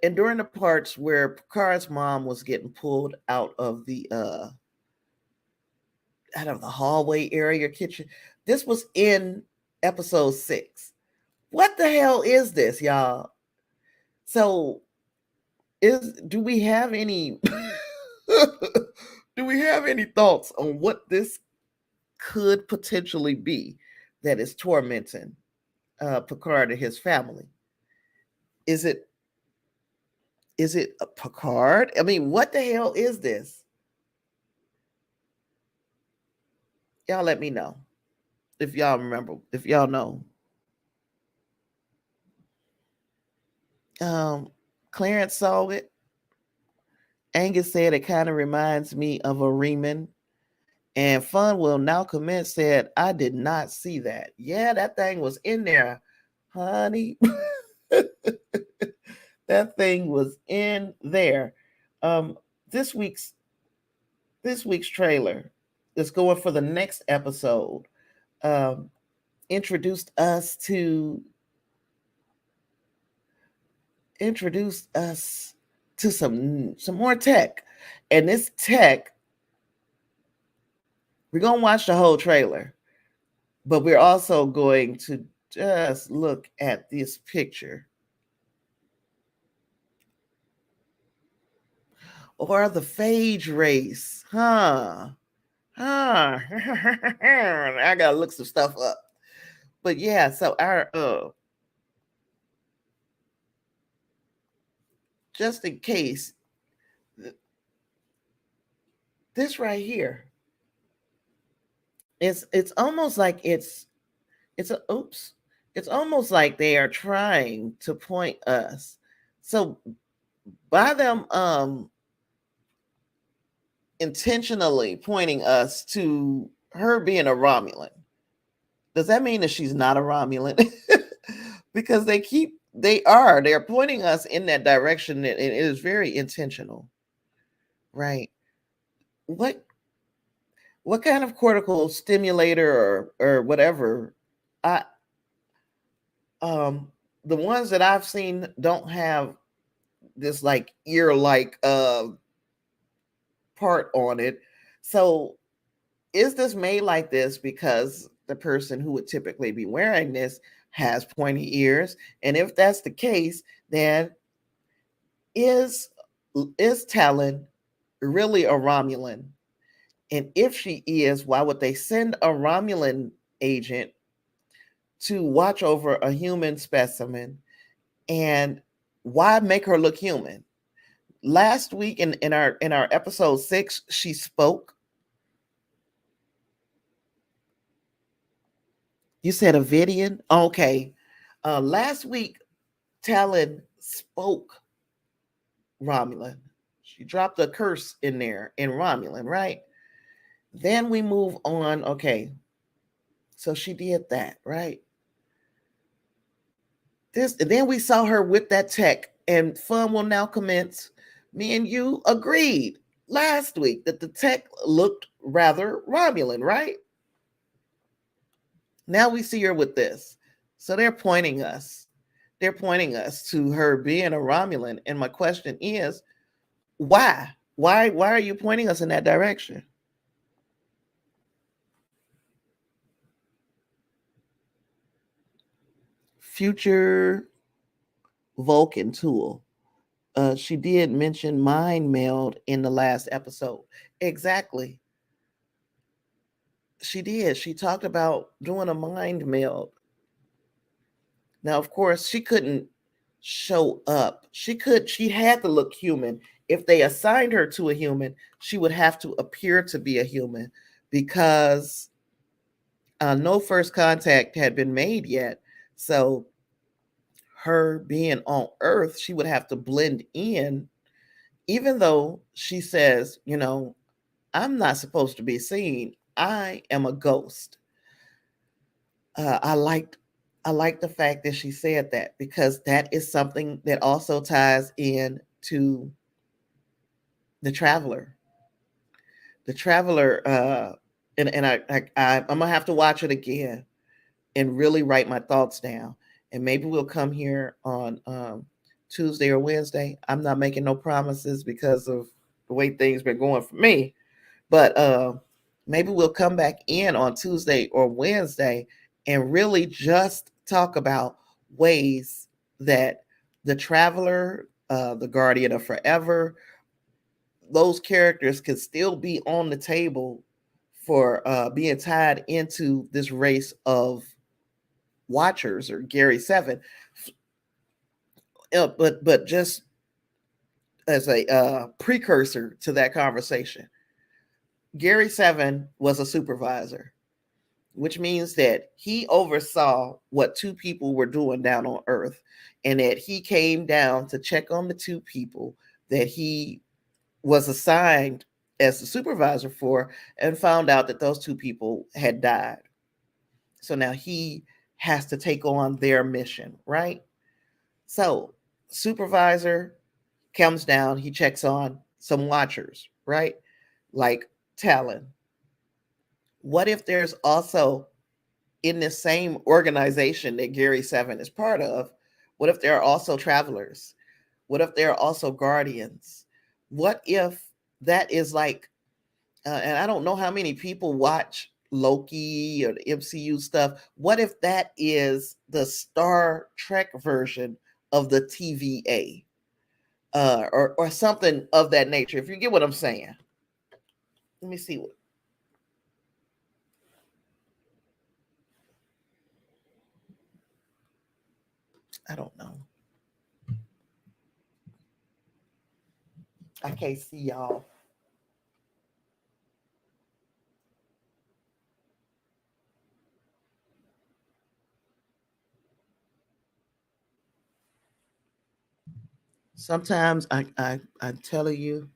And during the parts where Picard's mom was getting pulled out of the hallway area kitchen. This was in episode 6. What the hell is this, y'all? So do we have any do we have any thoughts on what this could potentially be that is tormenting Picard and his family? Is it a Picard? I mean, what the hell is this? Y'all let me know if y'all remember, if y'all know. Um, Clarence saw it. Angus said it kind of reminds me of a Riemann. And Fun Will Now Commence said, I did not see that. Yeah, that thing was in there, honey. That thing was in there. Um, this week's trailer is going for the next episode. Um, introduced us to some more tech, and this tech, we're gonna watch the whole trailer, but we're also going to Just look at this picture. Or the phage race. Huh. Huh. I gotta look some stuff up. But yeah, so our just in case, this right here, it's almost like it's a oops. It's almost like they are trying to point us. So by them intentionally pointing us to her being a Romulan, does that mean that she's not a Romulan? Because they're pointing us in that direction, and it is very intentional, right? What kind of cortical stimulator or whatever? I the ones that I've seen don't have this like ear like part on it. So is this made like this because the person who would typically be wearing this has pointy ears? And if that's the case, then is Tallinn really a Romulan? And if she is, why would they send a Romulan agent to watch over a human specimen? And why make her look human? Last week in our episode 6, she spoke. You said a Vidian? Okay. Last week, Tallinn spoke Romulan. She dropped a curse in there in Romulan, right? Then we move on. Okay. So she did that, right? Then we saw her with that tech, and fun will now commence. Me and you agreed last week that the tech looked rather Romulan, right? Now we see her with this. So they're pointing us. They're pointing us to her being a Romulan. And my question is, why? Why are you pointing us in that direction? Future Vulcan tool. She did mention mind meld in the last episode. Exactly. She did. She talked about doing a mind meld. Now, of course, she couldn't show up. She had to look human. If they assigned her to a human, she would have to appear to be a human because no first contact had been made yet. So her being on Earth, she would have to blend in, even though she says, I'm not supposed to be seen. I am a ghost. I liked the fact that she said that, because that is something that also ties in to the traveler. The traveler, and I'm gonna have to watch it again and really write my thoughts down. And maybe we'll come here on Tuesday or Wednesday. I'm not making no promises because of the way things been going for me. But maybe we'll come back in on Tuesday or Wednesday and really just talk about ways that the traveler, the guardian of forever, those characters could still be on the table for being tied into this race of watchers or Gary 7. But just as a precursor to that conversation, Gary 7 was a supervisor, which means that he oversaw what two people were doing down on Earth, and that he came down to check on the two people that he was assigned as the supervisor for, and found out that those two people had died. So now he has to take on their mission, right? So supervisor comes down, he checks on some watchers, right? Like Tallinn. What if there's also, in this same organization that Gary 7 is part of, what if there are also travelers? What if there are also guardians? What if that is like, and I don't know how many people watch Loki or the MCU stuff. What if that is the Star Trek version of the TVA, or something of that nature? If you get what I'm saying. Let me see what. I don't know. I can't see y'all. Sometimes I'm telling you,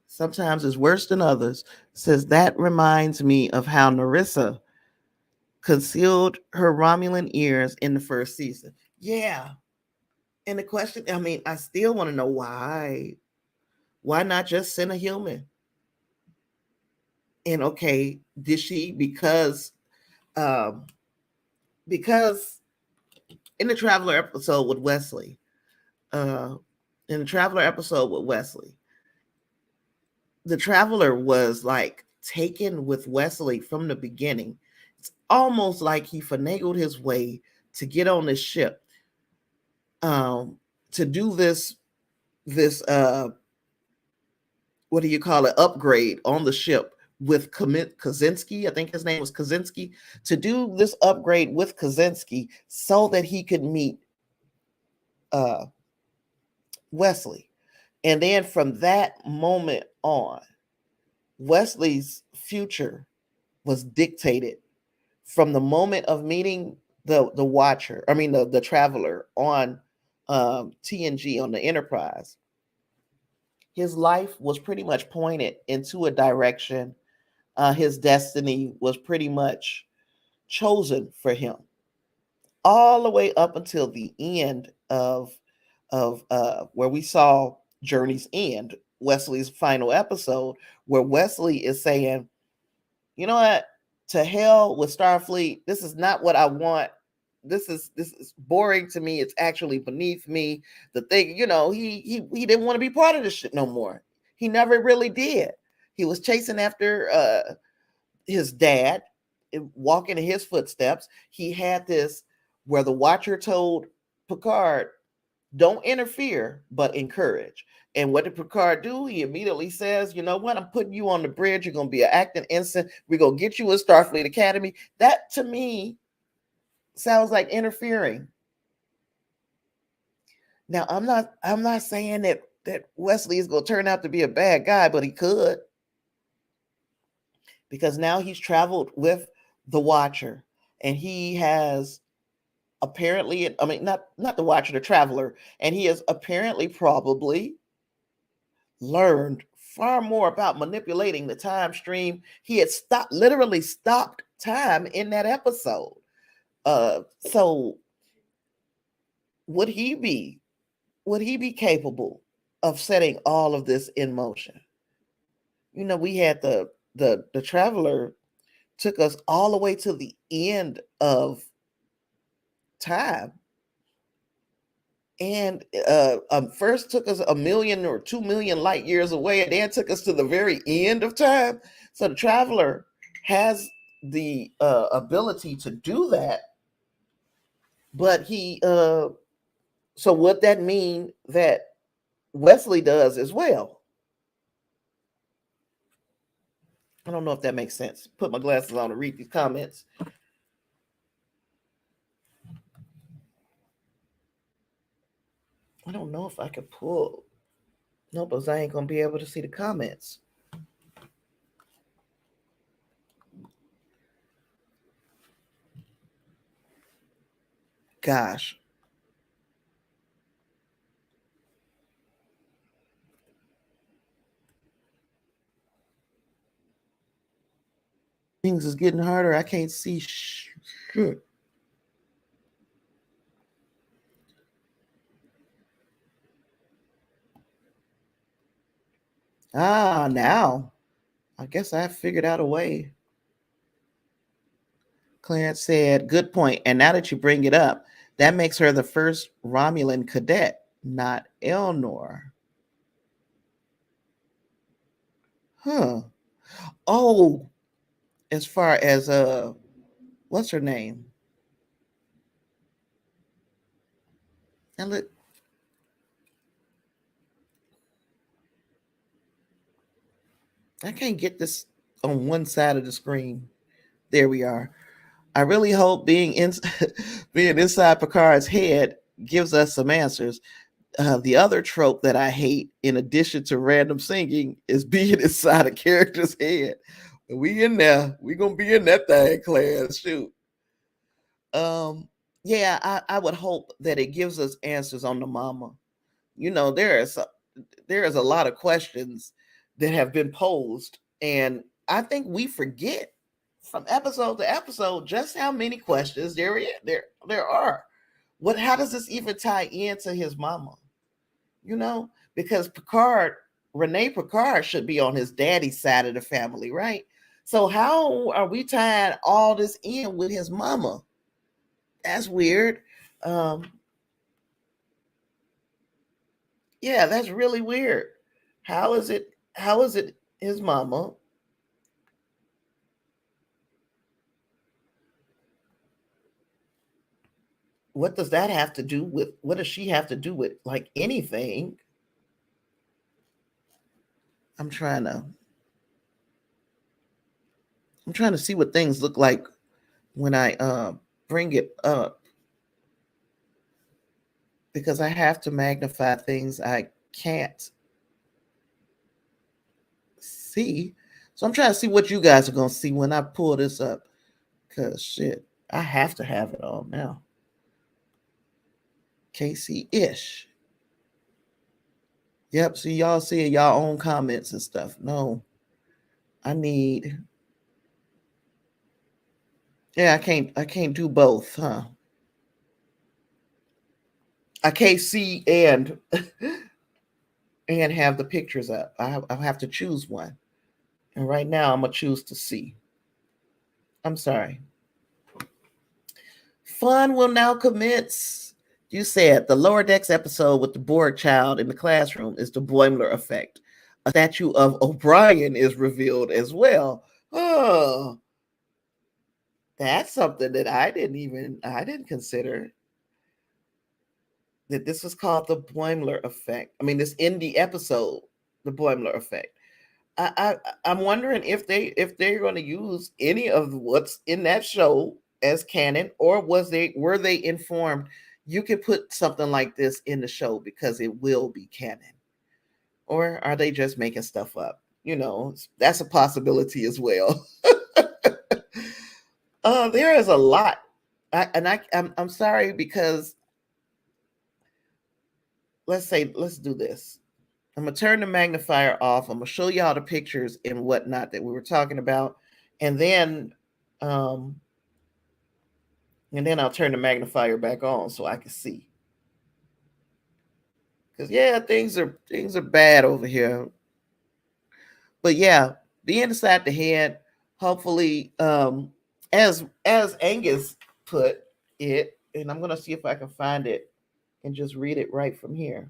sometimes it's worse than others. Says that reminds me of how Narissa concealed her Romulan ears in the first season. Yeah. And the question, I mean, I still want to know why. Why not just send a human? And okay, did she um because in the Traveler episode with Wesley, uh in the Traveler episode with Wesley, the Traveler was like taken with Wesley from the beginning. It's almost like he finagled his way to get on the ship, um to do this what do you call it, upgrade on the ship with Kaczynski. I think his name was Kaczynski, to do this upgrade with Kaczynski so that he could meet uh, Wesley. And then from that moment on, Wesley's future was dictated from the moment of meeting the Watcher. I mean the Traveler on TNG on the Enterprise. His life was pretty much pointed into a direction. His destiny was pretty much chosen for him, all the way up until the end of where we saw Journey's End, Wesley's final episode, where Wesley is saying, "You know what? To hell with Starfleet. This is not what I want. This is boring to me. It's actually beneath me. The thing, he didn't want to be part of this shit no more. He never really did. He was chasing after his dad, walking in his footsteps. He had this where the Watcher told Picard, don't interfere, but encourage. And what did Picard do? He immediately says, you know what? I'm putting you on the bridge. You're going to be an acting ensign. We're going to get you in Starfleet Academy. That to me sounds like interfering. Now, I'm not saying that Wesley is going to turn out to be a bad guy, but he could, because now he's traveled with the Watcher, and he has apparently, I mean, not the Watcher, the Traveler, and he has apparently probably learned far more about manipulating the time stream. He had literally stopped time in that episode. So would he be capable of setting all of this in motion? We had the Traveler took us all the way to the end of time, and first took us 1,000,000 or 2,000,000 light years away, and then took us to the very end of time. So the Traveler has the ability to do that, but he so would that mean that Wesley does as well? I don't know if that makes sense. Put my glasses on to read these comments. I don't know if I could pull. No, but I ain't gonna be able to see the comments. Gosh. Things is getting harder. I can't see shit. Now I guess I figured out a way. Clarence said, good point. And now that you bring it up, that makes her the first Romulan cadet, not Elnor. Huh. Oh, as far as what's her name? And look, I can't get this on one side of the screen. There we are. I really hope being inside Picard's head gives us some answers. The other trope that I hate, in addition to random singing, is being inside a character's head. When we in there, we gonna be in that thing, class. Shoot. Um, yeah, I would hope that it gives us answers on the mama. You know, there is a lot of questions that have been posed, and I think we forget from episode to episode just how many questions there are. What How does this even tie into his mama? You know, because Renee Picard should be on his daddy's side of the family, right? So how are we tying all this in with his mama? That's weird. Um, yeah, that's really weird. How is it? How is it his mama? What does that have to do with? What does she have to do with like anything? I'm trying to. I'm trying to see what things look like when I bring it up, because I have to magnify things I can't see. So I'm trying to see what you guys are gonna see when I pull this up. Cause shit, I have to have it all now. Casey ish. Yep. See, y'all seeing y'all own comments and stuff. No, I need. Yeah, I can't do both, huh? I can't see and have the pictures up. I'll have to choose one. And right now, I'm gonna choose to see. I'm sorry. Fun will now commence. You said the lower decks episode with the bored child in the classroom is the Boimler effect. A statue of O'Brien is revealed as well. Oh, that's something that I didn't consider, that this was called the Boimler effect. I mean, this in the episode, the Boimler effect. I'm wondering if they're going to use any of what's in that show as canon, or were they informed you can put something like this in the show because it will be canon, or are they just making stuff up? You know, that's a possibility as well. There is a lot, I'm sorry, because let's do this. I'm gonna turn the magnifier off. I'm gonna show y'all the pictures and whatnot that we were talking about, and then, um, I'll turn the magnifier back on so I can see. Because yeah, things are bad over here. But yeah, the inside the head. Hopefully, as Angus put it, and I'm gonna see if I can find it and just read it right from here.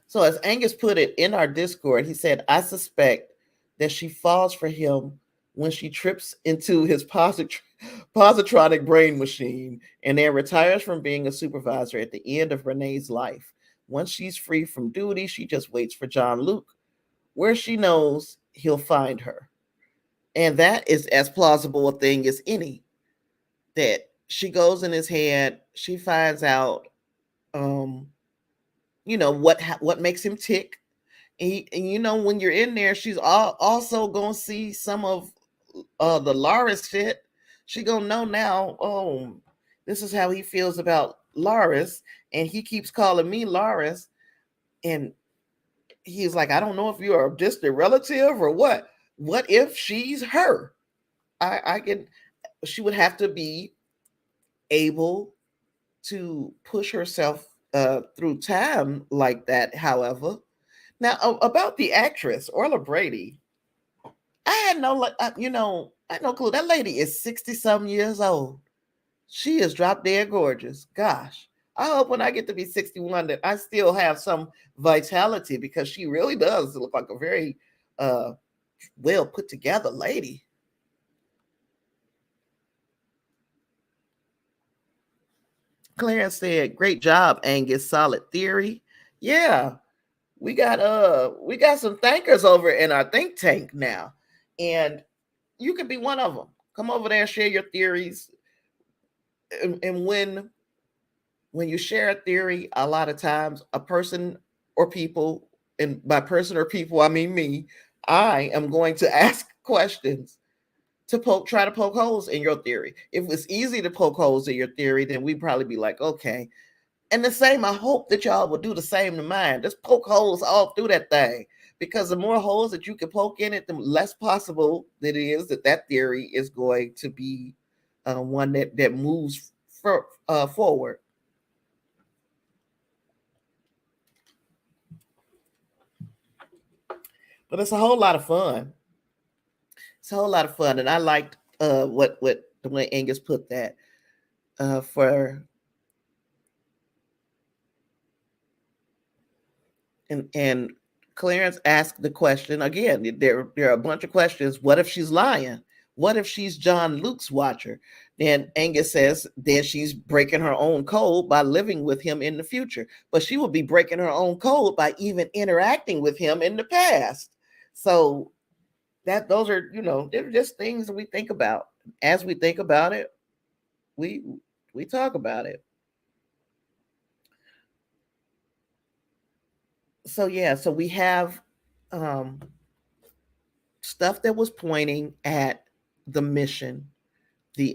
So, as Angus put it in our Discord, he said, I suspect that she falls for him when she trips into his positronic brain machine and then retires from being a supervisor at the end of Renee's life. Once she's free from duty, she just waits for John Luke, where she knows he'll find her. And that is as plausible a thing as any. That she goes in his head, she finds out, um, what makes him tick. And you know, when you're in there, she's also gonna see some of the Laris shit. She gonna know now. Oh, this is how he feels about Laris, and he keeps calling me Laris, and he's like, I don't know if you're a distant relative or what. What if she's her? I can. She would have to be able to push herself through time like that. However, now about the actress Orla Brady, I had no, I had no clue. That lady is 60 some years old. She is drop dead gorgeous. Gosh, I hope when I get to be 61 that I still have some vitality, because she really does look like a very uh, well put together lady. Clarence said, "Great job, Angus. Solid theory." Yeah, we got some thinkers over in our think tank now, and you could be one of them. Come over there and share your theories. And when you share a theory, a lot of times a person or people, and by person or people I mean me, I am going to ask questions to try to poke holes in your theory. If it's easy to poke holes in your theory, then we'd probably be like, okay. And the same, I hope that y'all will do the same to mine. Just poke holes all through that thing. Because the more holes that you can poke in it, the less possible it is that theory is going to be one that moves forward. But it's a whole lot of fun. It's a whole lot of fun, and I liked what the way Angus put that for and Clarence asked the question again. There are a bunch of questions. What if she's lying? What if she's John Luke's watcher? Then Angus says, then she's breaking her own code by living with him in the future. But she would be breaking her own code by even interacting with him in the past. So those are, they're just things that we think about. As we think about it, we talk about it. So yeah, so we have stuff that was pointing at the mission, the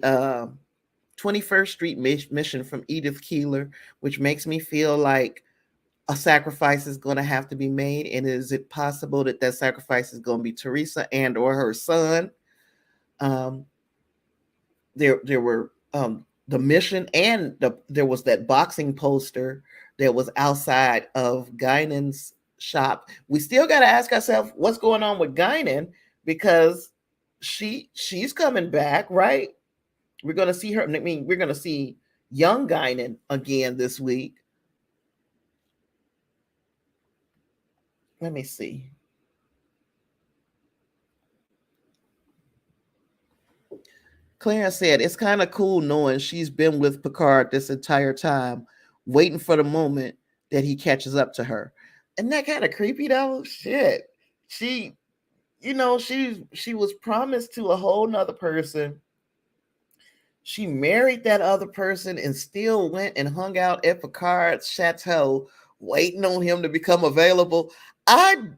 21st Street mission from Edith Keeler, which makes me feel like a sacrifice is going to have to be made. And is it possible that sacrifice is going to be Teresa and or her son? There were the mission, and there was that boxing poster that was outside of Guinan's shop. We still got to ask ourselves what's going on with Guinan, because she's coming back, right? We're going to see her. I mean, we're going to see young Guinan again this week. Let me see. Clarence said, it's kind of cool knowing she's been with Picard this entire time, waiting for the moment that he catches up to her. Isn't that kind of creepy though? Shit. She, she was promised to a whole nother person. She married that other person and still went and hung out at Picard's chateau, waiting on him to become available. There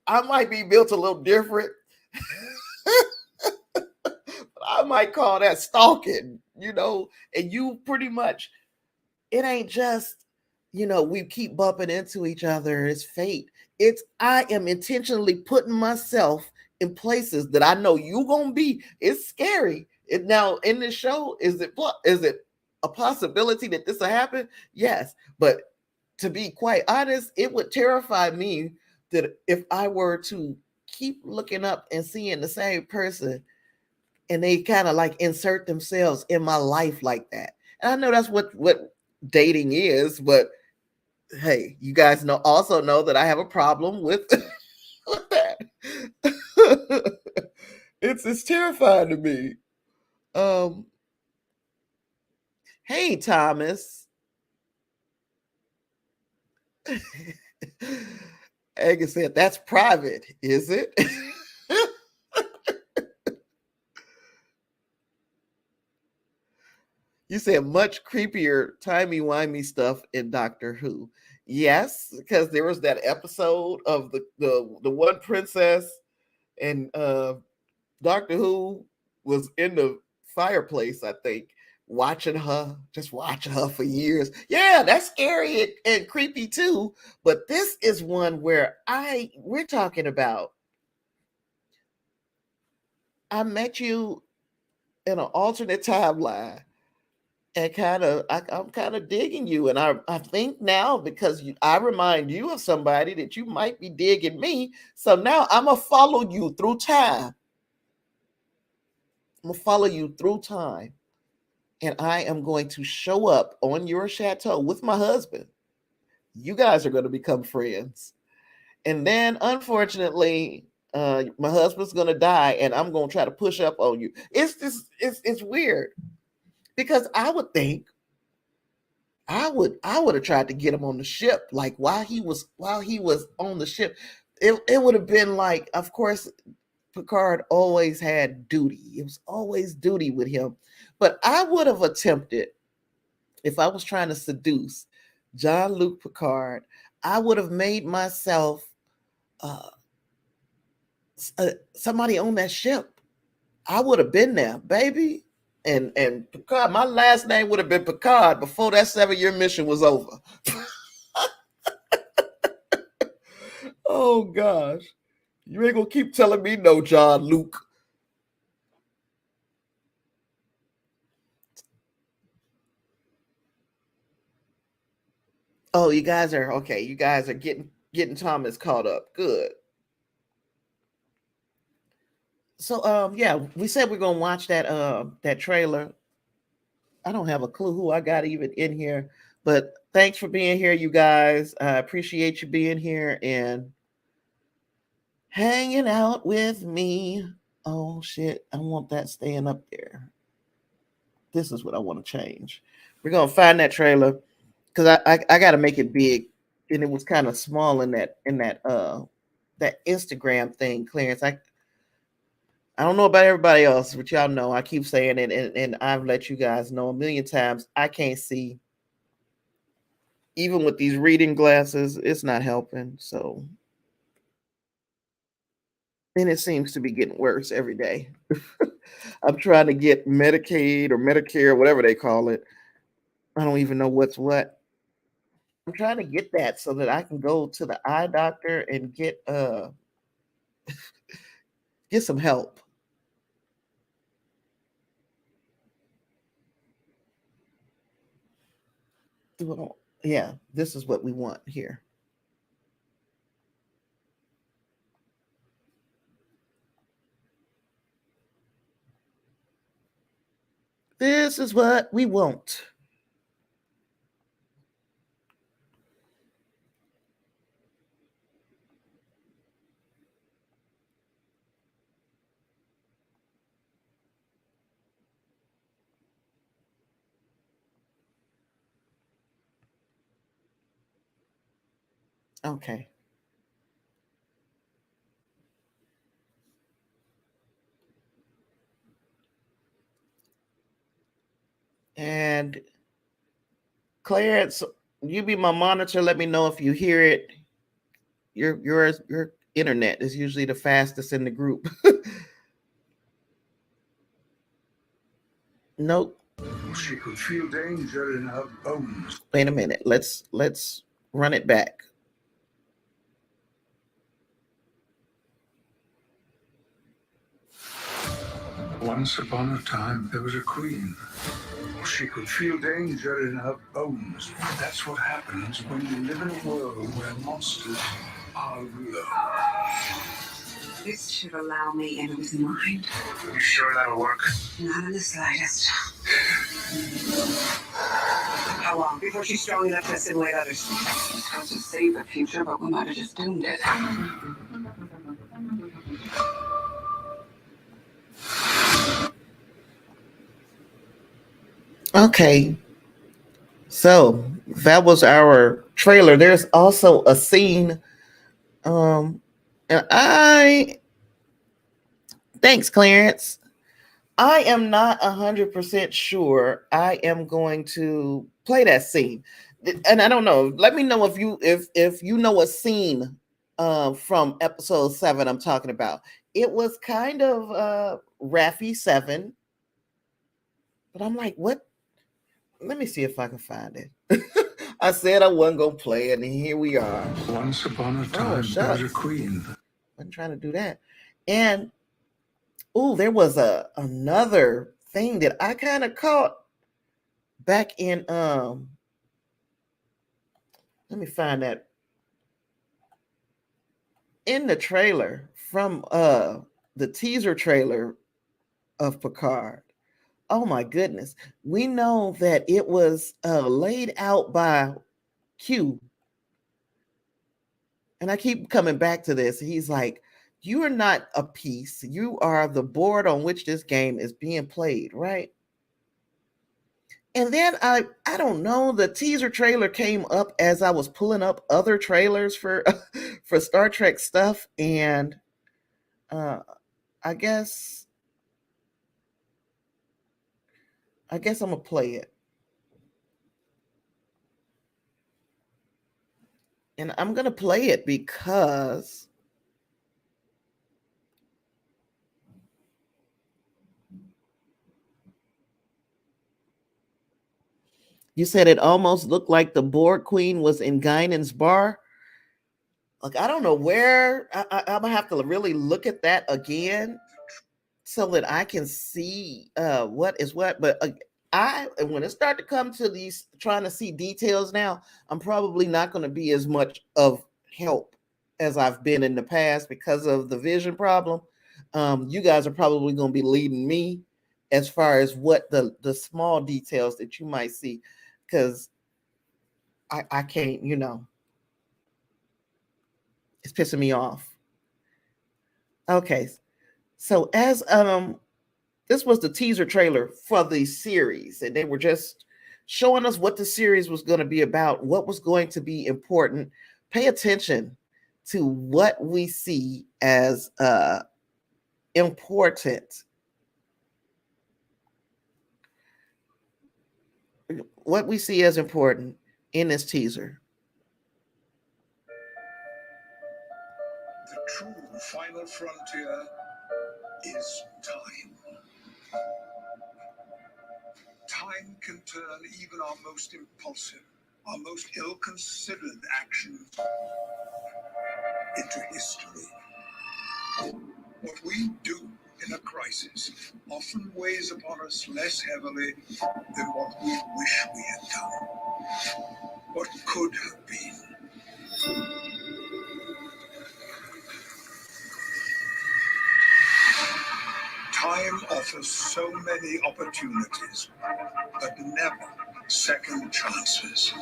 I might be built a little different. I might call that stalking, and you pretty much, it ain't just, we keep bumping into each other. It's fate. I am intentionally putting myself in places that I know you gonna be. It's scary. Now in this show, is it a possibility that this will happen? Yes, but to be quite honest, it would terrify me that if I were to keep looking up and seeing the same person, and they kind of like insert themselves in my life like that. And I know that's what dating is, but hey, you guys also know that I have a problem with, with that. It's terrifying to me. Hey Thomas. Agnes said, that's private, is it? You said much creepier, timey-wimey stuff in Doctor Who. Yes, because there was that episode of the one princess, and Doctor Who was in the fireplace, I think, watching her for years. Yeah, that's scary and creepy too. But this is one where we're talking about, I met you in an alternate timeline, and I'm kind of digging you, and I think now, because I remind you of somebody that you might be digging me, so now I'm gonna follow you through time. I'm gonna follow you through time, and I am going to show up on your chateau with my husband. You guys are going to become friends, And then unfortunately, my husband's gonna die, and I'm gonna try to push up on you. It's just it's weird because I would think I would have tried to get him on the ship, like while he was on the ship. It would have been like, of course, Picard always had duty. It was always duty with him. But I would have attempted, if I was trying to seduce Jean-Luc Picard, I would have made myself uh, somebody on that ship. I would have been there, baby. And Picard, my last name would have been Picard before that 7-year mission was over. Oh gosh. You ain't gonna keep telling me no, John Luke. Oh, you guys are okay. You guys are getting Thomas caught up. Good. So yeah, we said we're gonna watch that trailer. I don't have a clue who I got even in here, but thanks for being here, you guys. I appreciate you being here and hanging out with me. Oh shit, I want that staying up there. This is what I want to change. We're gonna find that trailer because I got to make it big, and it was kind of small in that Instagram thing, Clarence. I don't know about everybody else, but y'all know I keep saying it, and I've let you guys know a million times. I can't see, even with these reading glasses. It's not helping. So, and it seems to be getting worse every day. I'm trying to get Medicaid or Medicare, whatever they call it. I don't even know what's what. I'm trying to get that so that I can go to the eye doctor and get some help. Yeah, this is what we want here. This is what we want. Okay. And Clarence, you be my monitor. Let me know if you hear it. Your internet is usually the fastest in the group. Nope. She could feel danger in her bones. Wait a minute. Let's run it back. Once upon a time, there was a queen. She could feel danger in her bones. That's what happens when you live in a world where monsters are real. This should allow me into his mind. Are you sure that'll work? Not in the slightest. How long before she's strong enough to assimilate others? She's supposed to save the future, but we might have just doomed it. Okay, so that was our trailer. There's also a scene, um, and I thanks, Clarence. I am not 100% sure I am going to play that scene, and I don't know. Let me know if you know a scene from episode 7 I'm talking about. It was kind of Raffy 7, but I'm like, what? Let me see if I can find it. I said I wasn't gonna play it, and here we are. Once upon a time, there was a queen. I'm trying to do that, and oh, there was another thing that I kind of caught back in let me find that in the trailer from the teaser trailer of Picard. Oh my goodness. We know that it was laid out by Q And I keep coming back to this. He's like, you are not a piece. You are the board on which this game is being played, right? And then I don't know, the teaser trailer came up as I was pulling up other trailers for for Star Trek stuff, and uh I guess I'm gonna play it. And I'm gonna play it because you said it almost looked like the board queen was in Guinan's bar. Like, I don't know where I'm gonna have to really look at that again so that I can see what is what. But I when it start to come to these trying to see details now, I'm probably not going to be as much of help as I've been in the past because of the vision problem. You guys are probably going to be leading me as far as what the small details that you might see, because I can't, it's pissing me off. Okay, so as this was the teaser trailer for the series, and they were just showing us what the series was going to be about, what was going to be important. Pay attention to what we see as important. What we see as important in this teaser. The true final frontier is time. Time can turn even our most impulsive, our most ill-considered actions into history. What we do in a crisis often weighs upon us less heavily than what we wish we had done, what could have been. Time offers so many opportunities, but never second chances.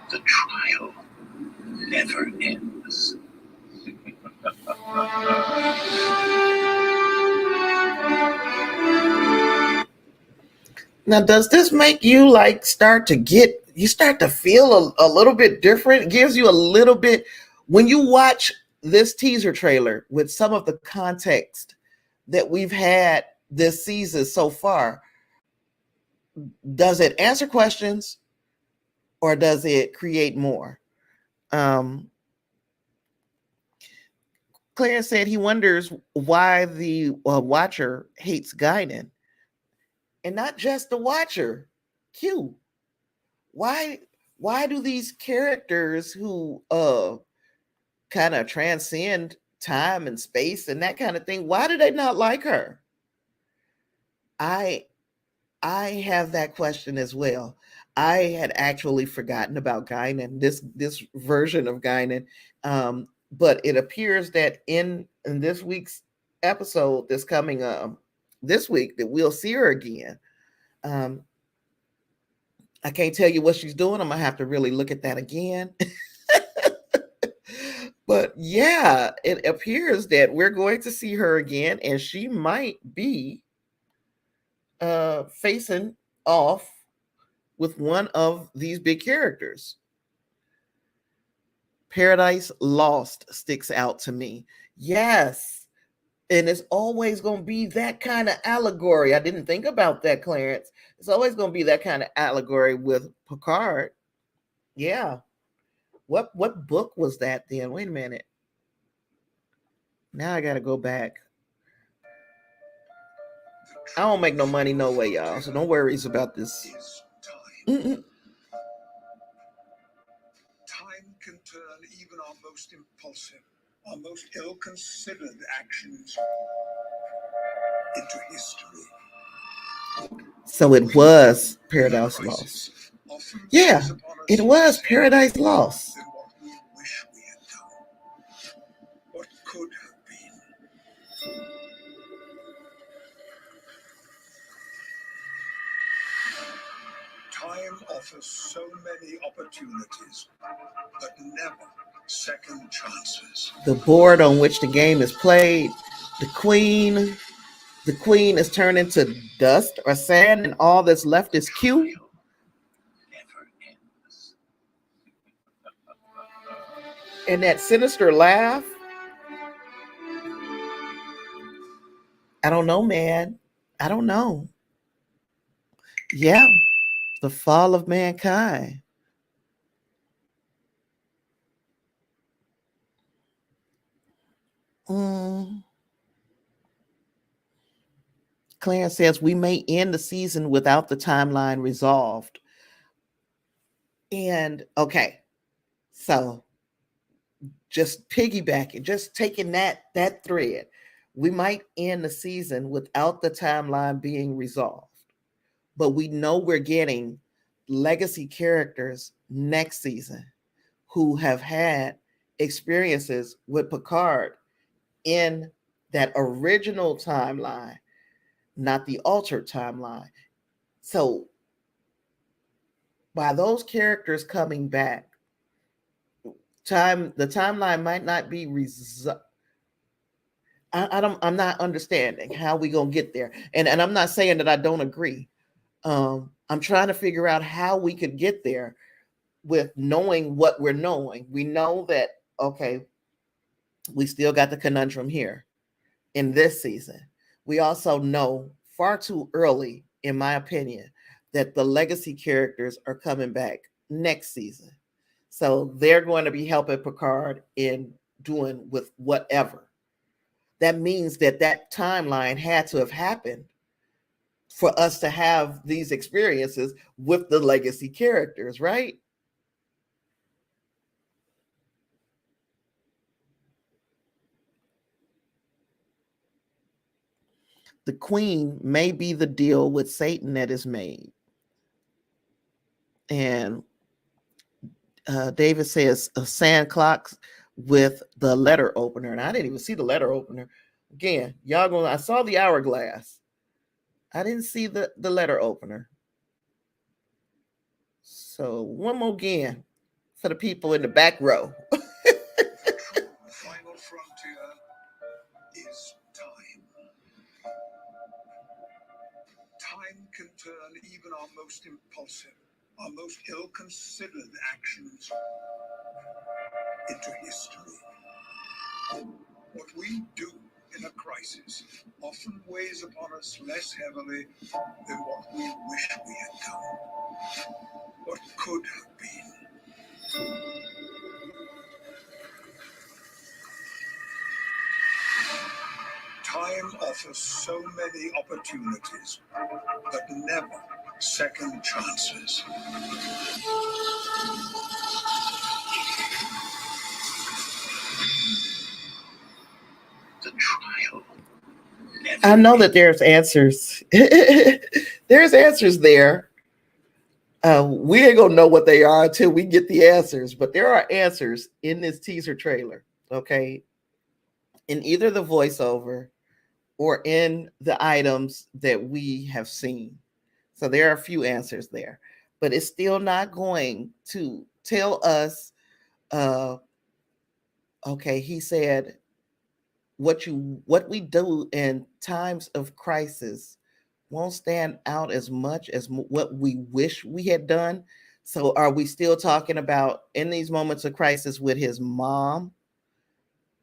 The trial never ends. Now, does this make you like start to feel a little bit different? It gives you a little bit when you watch this teaser trailer with some of the context that we've had this season so far. Does it answer questions or does it create more? Um, Claire said he wonders why the watcher hates Guinan, and not just the watcher. Q. Why? Why do these characters who kind of transcend time and space and that kind of thing? Why do they not like her? I I have that question as well. I had actually forgotten about Guinan, this version of Guinan, but it appears that in this week's episode, this coming this week, that we'll see her again. Um, I can't tell you what she's doing. I'm gonna have to really look at that again. But yeah, it appears that we're going to see her again, and she might be facing off with one of these big characters. Paradise Lost sticks out to me. Yes. And it's always going to be that kind of allegory. I didn't think about that, Clarence. It's always going to be that kind of allegory with Picard. Yeah. What book was that then? Wait a minute. Now I got to go back. I don't make no money no way, y'all. So no worries about this. Mm-mm. Time can turn even our most impulsive, our most ill-considered actions into history. So it was Paradise Lost. Yeah, it was Paradise Lost. What we wish we had done, what could have been. Time offers so many opportunities, but never second chances. The board on which the game is played, the queen is turned into dust or sand, and all that's left is Q. Never ends. And that sinister laugh. I don't know, man. I don't know. Yeah, the fall of mankind. Mm. Clarence says we may end the season without the timeline resolved. And okay, so just piggybacking, just taking that thread, we might end the season without the timeline being resolved, but we know we're getting legacy characters next season who have had experiences with Picard in that original timeline, not the altered timeline. So by those characters coming back, the timeline might not be I'm not understanding how we gonna get there. And I'm not saying that I don't agree. I'm trying to figure out how we could get there with knowing what we're knowing. We know that, okay, we still got the conundrum here in this season. We also know far too early, in my opinion, that the legacy characters are coming back next season. So they're going to be helping Picard in doing with whatever. That means that timeline had to have happened for us to have these experiences with the legacy characters, right? The queen may be the deal with Satan that is made. And David says sand clocks with the letter opener. And I didn't even see the letter opener. Again, y'all going, I saw the hourglass. I didn't see the letter opener. So one more again for the people in the back row. The final frontier is time. Time can turn even our most impulsive, our most ill-considered actions into history. What we do in a crisis often weighs upon us less heavily than what we wish we had done, what could have been. Time offers so many opportunities, but never second chances. The trial. I know that there's answers. There's answers there. We ain't gonna know what they are until we get the answers, but there are answers in this teaser trailer. Okay, in either the voiceover or in the items that we have seen. So there are a few answers there, but it's still not going to tell us. Okay, he said what we do in times of crisis won't stand out as much as what we wish we had done. So are we still talking about in these moments of crisis with his mom,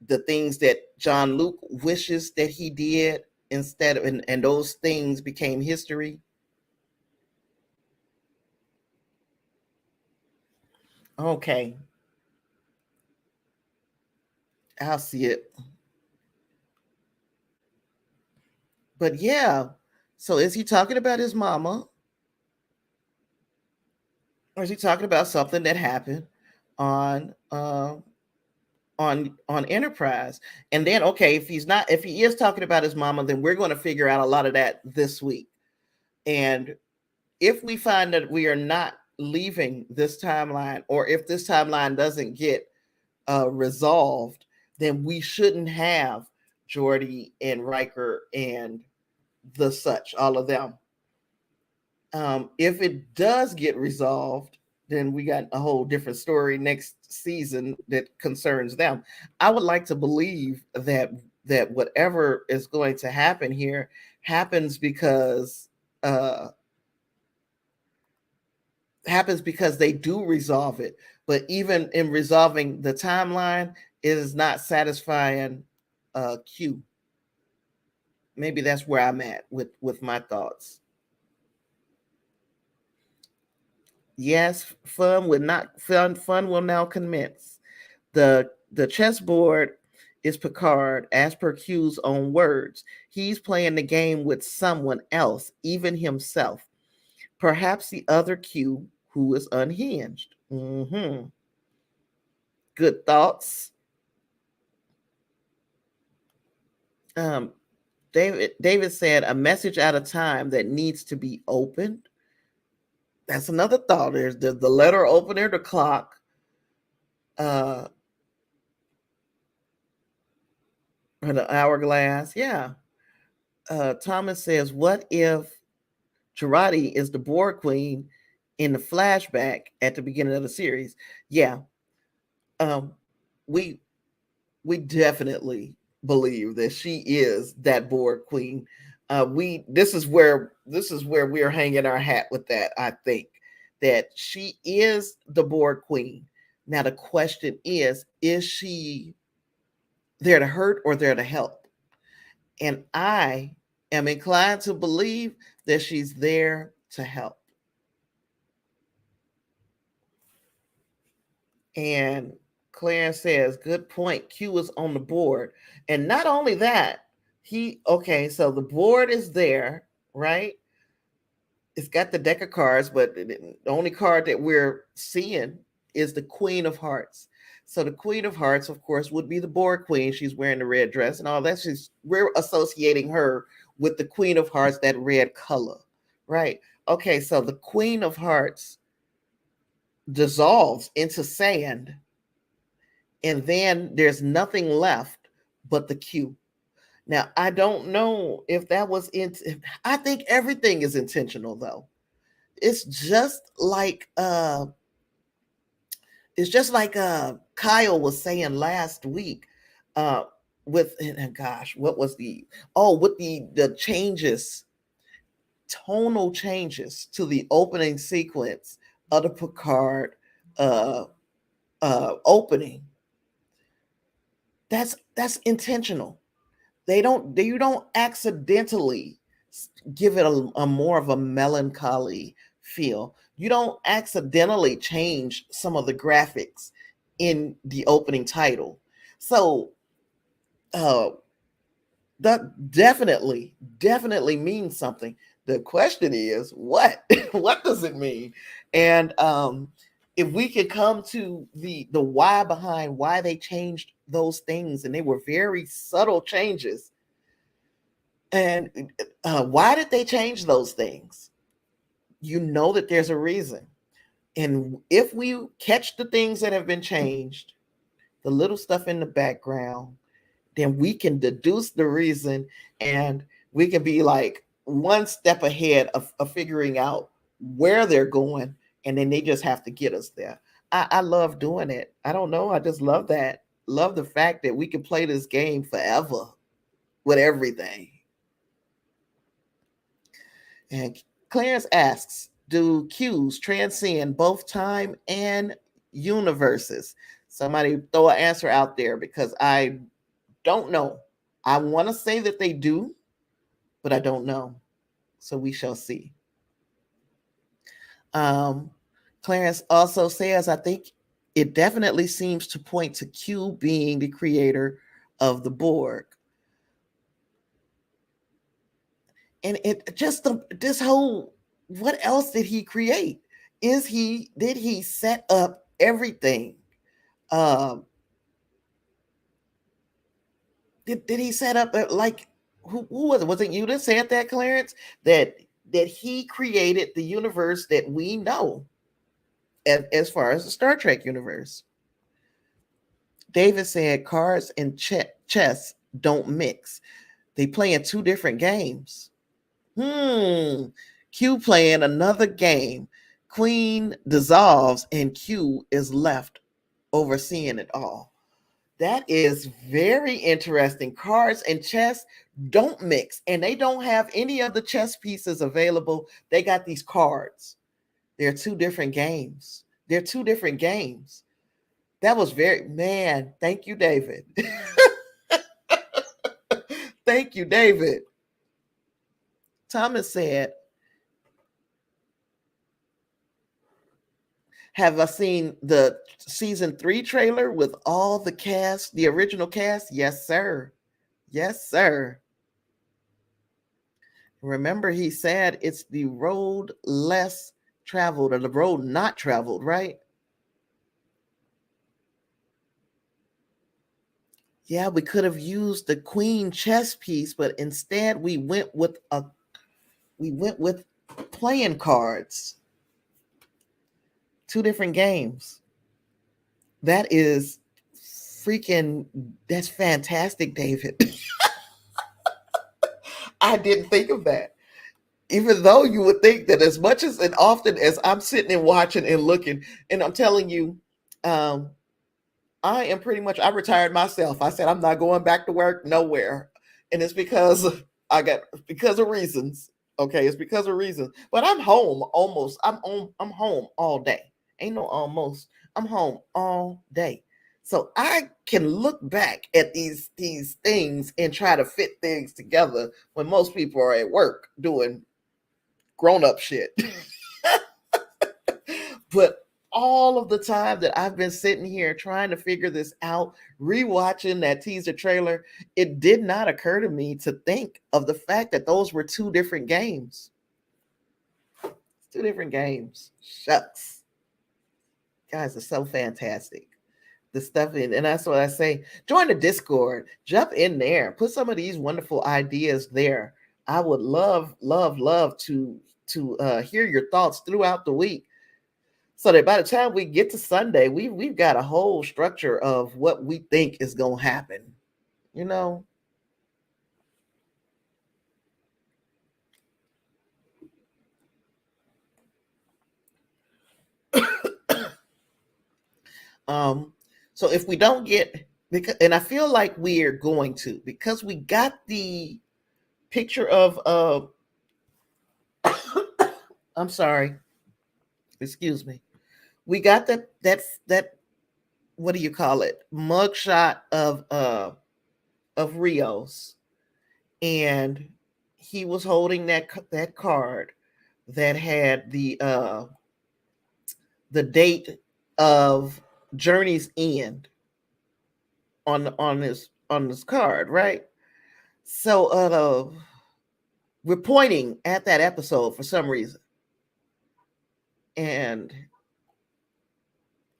the things that John Luke wishes that he did instead of, and those things became history? Okay, I'll see it. But yeah, so is he talking about his mama? Or is he talking about something that happened on on Enterprise? And then okay, if he is talking about his mama, then we're going to figure out a lot of that this week. And if we find that we are not leaving this timeline, or if this timeline doesn't get resolved, then we shouldn't have Geordi and Riker and the such, all of them. If it does get resolved, then we got a whole different story next season that concerns them. I would like to believe that whatever is going to happen here happens uh because they do resolve it. But even in resolving the timeline, it is not satisfying Q. Maybe that's where I'm at with my thoughts. Yes, fun will now commence. The chessboard is Picard, as per Q's own words. He's playing the game with someone else, even himself. Perhaps the other Q who is unhinged. Good thoughts. Um, David said a message at a time that needs to be opened. That's another thought. There's the letter opener, the clock. Uh, or the hourglass. Yeah. Thomas says, what if Girardi is the board queen in the flashback at the beginning of the series? Yeah. Um, we we definitely believe that she is that board queen. We this is where we're hanging our hat with that. I think that she is the board queen. Now the question is she there to hurt or there to help? And I am inclined to believe that she's there to help. And Claire says, good point. Q is on the board. And not only that, so the board is there, right? It's got the deck of cards, but the only card that we're seeing is the Queen of Hearts. So the Queen of Hearts, of course, would be the board queen. She's wearing the red dress and all that. We're associating her with the Queen of Hearts, that red color, right? Okay, so the Queen of Hearts dissolves into sand, and then there's nothing left but the Q. Now, I don't know if that was I think everything is intentional though. It's just like Kyle was saying last week with and gosh, what was with the changes, tonal changes to the opening sequence of the Picard uh opening. That's intentional. You don't accidentally give it a more of a melancholy feel. You don't accidentally change some of the graphics in the opening title. So uh that definitely means something. The question is what? What does it mean? And if we could come to the why behind why they changed those things, and they were very subtle changes. And why did they change those things? You know that there's a reason. And if we catch the things that have been changed, the little stuff in the background, then we can deduce the reason, and we can be like one step ahead of figuring out where they're going. And then they just have to get us there. I love doing it. I don't know. I just love that. Love the fact that we can play this game forever with everything. And Clarence asks, do cues transcend both time and universes? Somebody throw an answer out there, because I don't know. I want to say that they do, but I don't know. So we shall see. Um, Clarence also says, I think it definitely seems to point to Q being the creator of the Borg. And it just this whole, what else did he create? Did he set up everything? Did he set up like who was it? Was it you that said that, Clarence? That he created the universe that we know as far as the Star Trek universe. David said cards and chess don't mix. They play in two different games. Q playing another game. Queen dissolves and Q is left overseeing it all. That is very interesting. Cards and chess don't mix, and they don't have any of the chess pieces available. They got these cards. They're two different games. They're two different games. That was very, man. Thank you, David. Thank you, David. Thomas said, have I seen the season 3 trailer with all the cast, the original cast? Yes, sir. Yes, sir. Remember, he said it's the road less traveled or the road not traveled, right? Yeah, we could have used the queen chess piece, but instead we went with playing cards. Two different games. That is that's fantastic, David. I didn't think of that. Even though you would think that as much as and often as I'm sitting and watching and looking, and I'm telling you, I am pretty much, I retired myself. I said, I'm not going back to work nowhere. And it's because because of reasons. Okay. It's because of reasons, but I'm home almost. I'm home all day. Ain't no almost. I'm home all day. So I can look back at these things and try to fit things together when most people are at work doing grown up shit. But all of the time that I've been sitting here trying to figure this out, rewatching that teaser trailer, it did not occur to me to think of the fact that those were two different games. Two different games. Shucks. Guys are so fantastic. The stuff in, and that's what I say. Join the Discord. Jump in there. Put some of these wonderful ideas there. I would love to hear your thoughts throughout the week, so that by the time we get to Sunday, we've got a whole structure of what we think is going to happen. You know. So if we don't get, because, and I feel like we're going to, because we got the picture of I'm sorry, excuse me. We got that what do you call it? Mugshot of Rios, and he was holding that card that had the date of Journey's End on this card, right? So we're pointing at that episode for some reason, and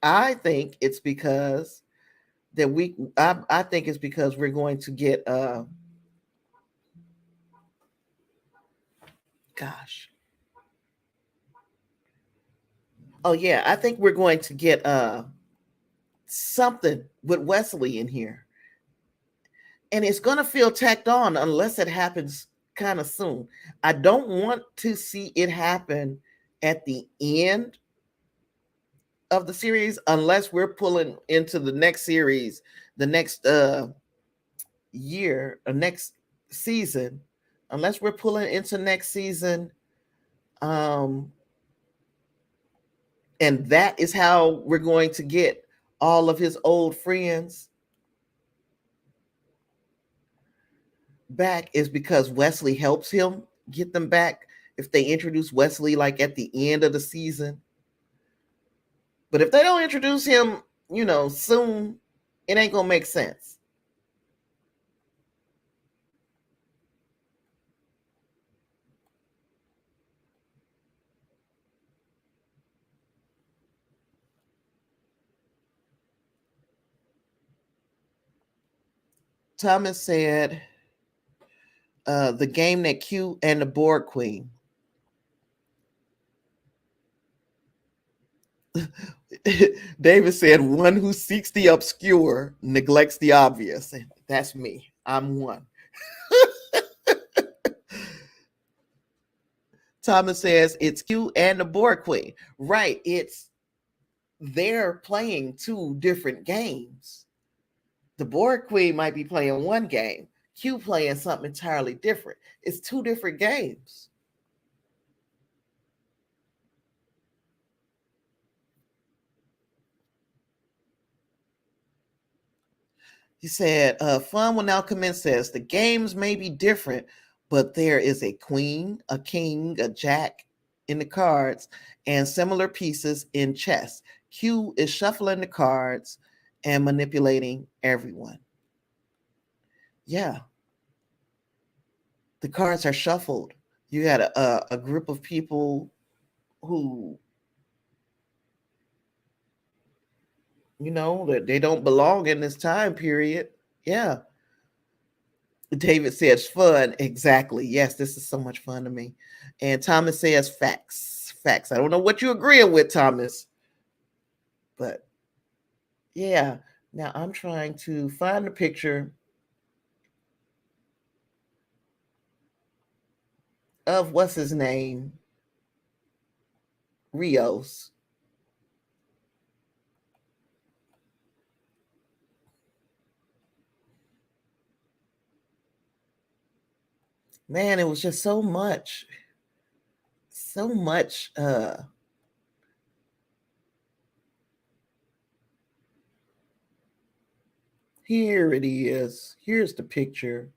I think it's because that I think it's because we're going to get gosh. Oh yeah, I think we're going to get something with Wesley in here. And it's going to feel tacked on unless it happens kind of soon. I don't want to see it happen at the end of the series unless we're pulling into the next series, the next year, or next season, unless we're pulling into next season. And that is how we're going to get all of his old friends back, is because Wesley helps him get them back. If they introduce Wesley like at the end of the season, but if they don't introduce him, soon, it ain't gonna make sense. Thomas said, the game that Q and the board queen. David said, one who seeks the obscure neglects the obvious. That's me. I'm one. Thomas says it's Q and the board queen. Right. They're playing two different games. The board queen might be playing one game, Q playing something entirely different. It's two different games. He said, fun will now commence. Says the games may be different, but there is a queen, a king, a jack in the cards, and similar pieces in chess. Q is shuffling the cards and manipulating everyone. Yeah, the cards are shuffled. You had a group of people who, that they don't belong in this time period. Yeah. David says fun. Exactly. Yes, this is so much fun to me. And Thomas says facts. Facts. I don't know what you're agreeing with, Thomas, but yeah. Now I'm trying to find the picture of what's his name? Rios. Man, it was just so much. So much here it is. Here's the picture.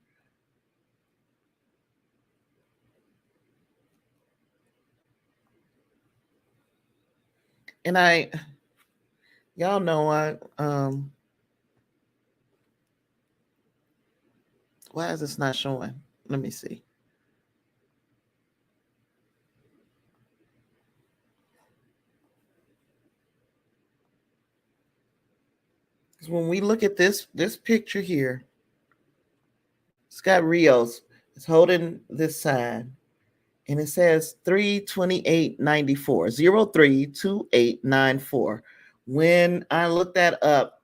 And y'all know why is this not showing? Let me see. Because when we look at this picture here, it's got Rios. It's holding this sign. And it says 32894, 032894. When I looked that up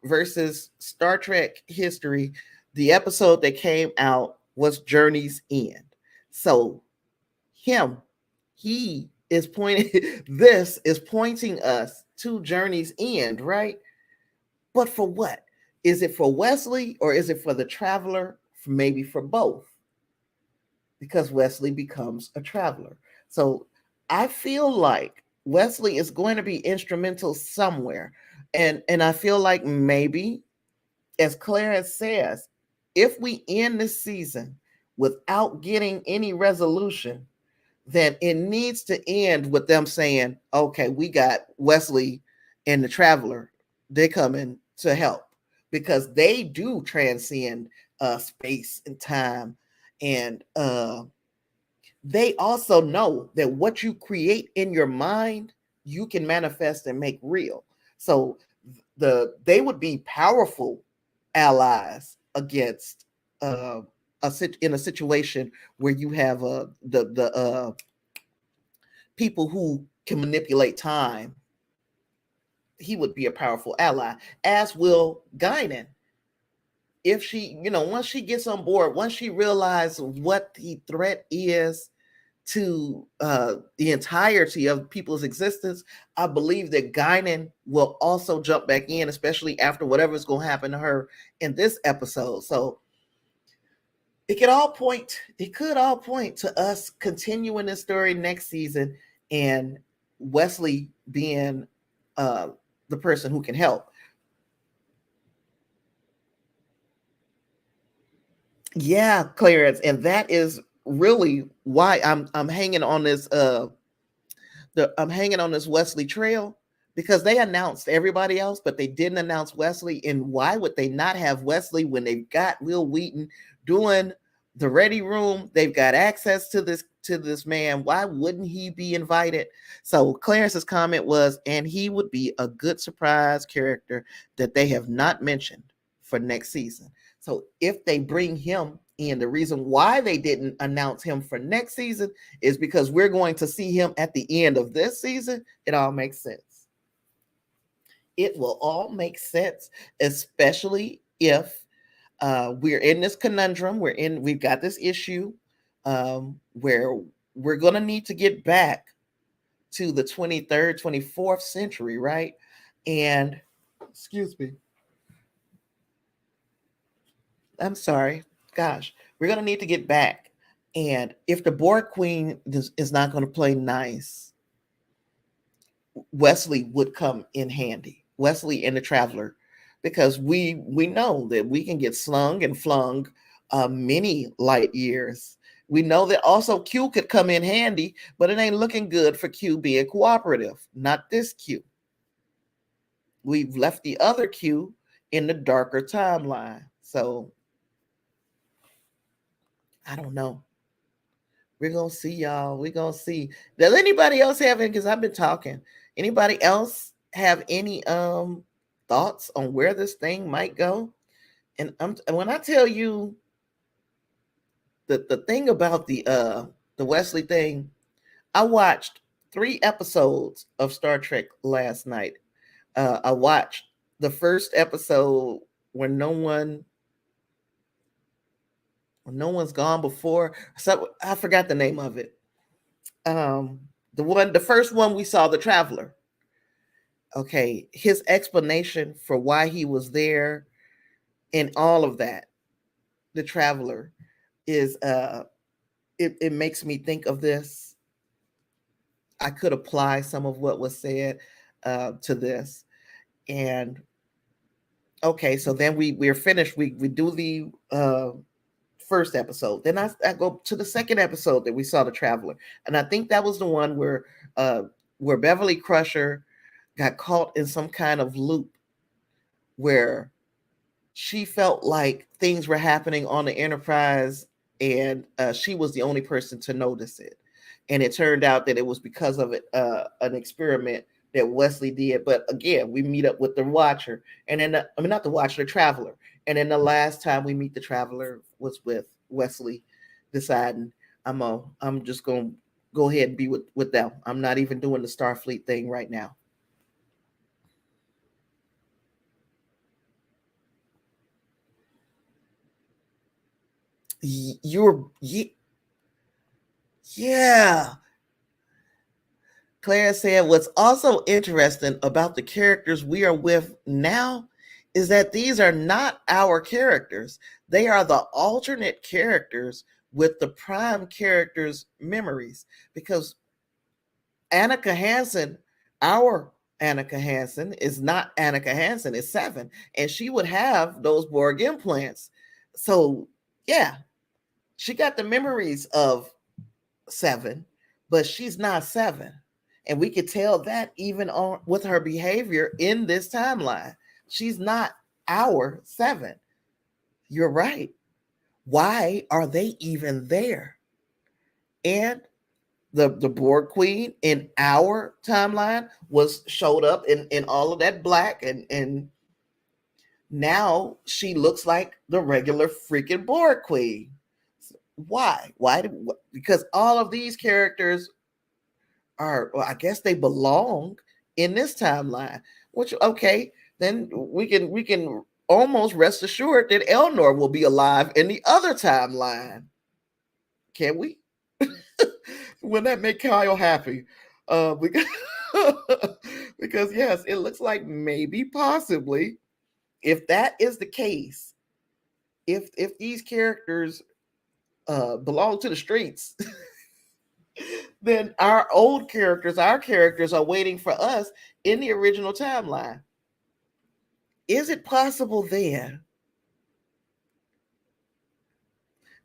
versus Star Trek history, the episode that came out was Journey's End. So he is pointing, this is pointing us to Journey's End, right? But for what? Is it for Wesley or is it for the traveler? Maybe for both, because Wesley becomes a traveler. So I feel like Wesley is going to be instrumental somewhere. And I feel like maybe, as Clarence says, if we end this season without getting any resolution, then it needs to end with them saying, okay, we got Wesley and the traveler. They're coming to help because they do transcend space and time. And they also know that what you create in your mind, you can manifest and make real. So they would be powerful allies against in a situation where you have the people who can manipulate time. He would be a powerful ally, as will Guinan. If she, once she gets on board, once she realizes what the threat is to the entirety of people's existence, I believe that Guinan will also jump back in, especially after whatever's going to happen to her in this episode. So it could all point to us continuing this story next season and Wesley being the person who can help. Yeah, Clarence, and that is really why I'm hanging on this I'm hanging on this Wesley trail, because they announced everybody else, but they didn't announce Wesley. And why would they not have Wesley when they've got Will Wheaton doing the ready room? They've got access to this man. Why wouldn't he be invited? So Clarence's comment was, and he would be a good surprise character that they have not mentioned for next season. So if they bring him in, the reason why they didn't announce him for next season is because we're going to see him at the end of this season. It all makes sense. It will all make sense, especially if we're in this conundrum. We've got this issue where we're going to need to get back to the 23rd, 24th century, right? And excuse me. I'm sorry. Gosh, we're going to need to get back. And if the board queen is not going to play nice, Wesley would come in handy. Wesley and the Traveler, because we know that we can get slung and flung many light years. We know that also Q could come in handy, but it ain't looking good for Q being cooperative. Not this Q. We've left the other Q in the darker timeline. So I don't know. We're gonna see, y'all. We're gonna see. Does anybody else have it? Because I've been talking. Anybody else have any thoughts on where this thing might go? And when I tell you the thing about the Wesley thing, I watched 3 episodes of Star Trek last night. I watched the first episode where no one's gone before. So I forgot the name of it. Um, the first one we saw, the Traveler. Okay, his explanation for why he was there and all of that, the Traveler, is it makes me think of this. I could apply some of what was said to this. And okay, so then we're finished. We do the first episode. Then I go to the second episode that we saw, the Traveler, and I think that was the one where Beverly Crusher got caught in some kind of loop where she felt like things were happening on the Enterprise, and she was the only person to notice it. And it turned out that it was because of an experiment that Wesley did. But again, we meet up with the Watcher, and then not the Watcher, the Traveler. And then the last time we meet the Traveler was with Wesley deciding I'm just gonna go ahead and be with them. I'm not even doing the Starfleet thing right now. You're yeah. Claire said, what's also interesting about the characters we are with now is that these are not our characters. They are the alternate characters with the prime characters' memories. Because Annika Hansen, our Annika Hansen, is not Annika Hansen, it's Seven. And she would have those Borg implants. So, yeah, she got the memories of Seven, but she's not Seven. And we could tell that even on with her behavior in this timeline. She's not our Seven. You're right. Why are they even there? And the Borg Queen in our timeline was showed up in all of that black, and now she looks like the regular freaking Borg Queen. Why? Because all of these characters are, well, I guess they belong in this timeline. Which, okay, then we can almost rest assured that Elnor will be alive in the other timeline. Can we? Will that make Kyle happy? Because, because yes, it looks like maybe possibly, if that is the case, if these characters belong to the streets, then our old characters, our characters are waiting for us in the original timeline. Is it possible then?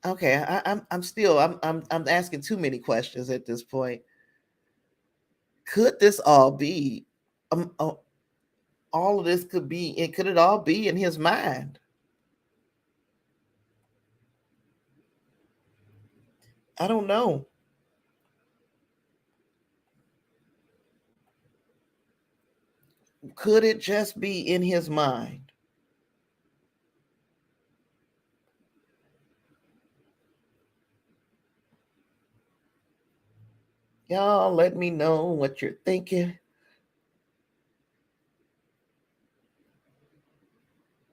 Okay, I'm asking too many questions at this point. Could this all be? All of this could be. It could it all be in his mind? I don't know. Could it just be in his mind? Y'all let me know what you're thinking.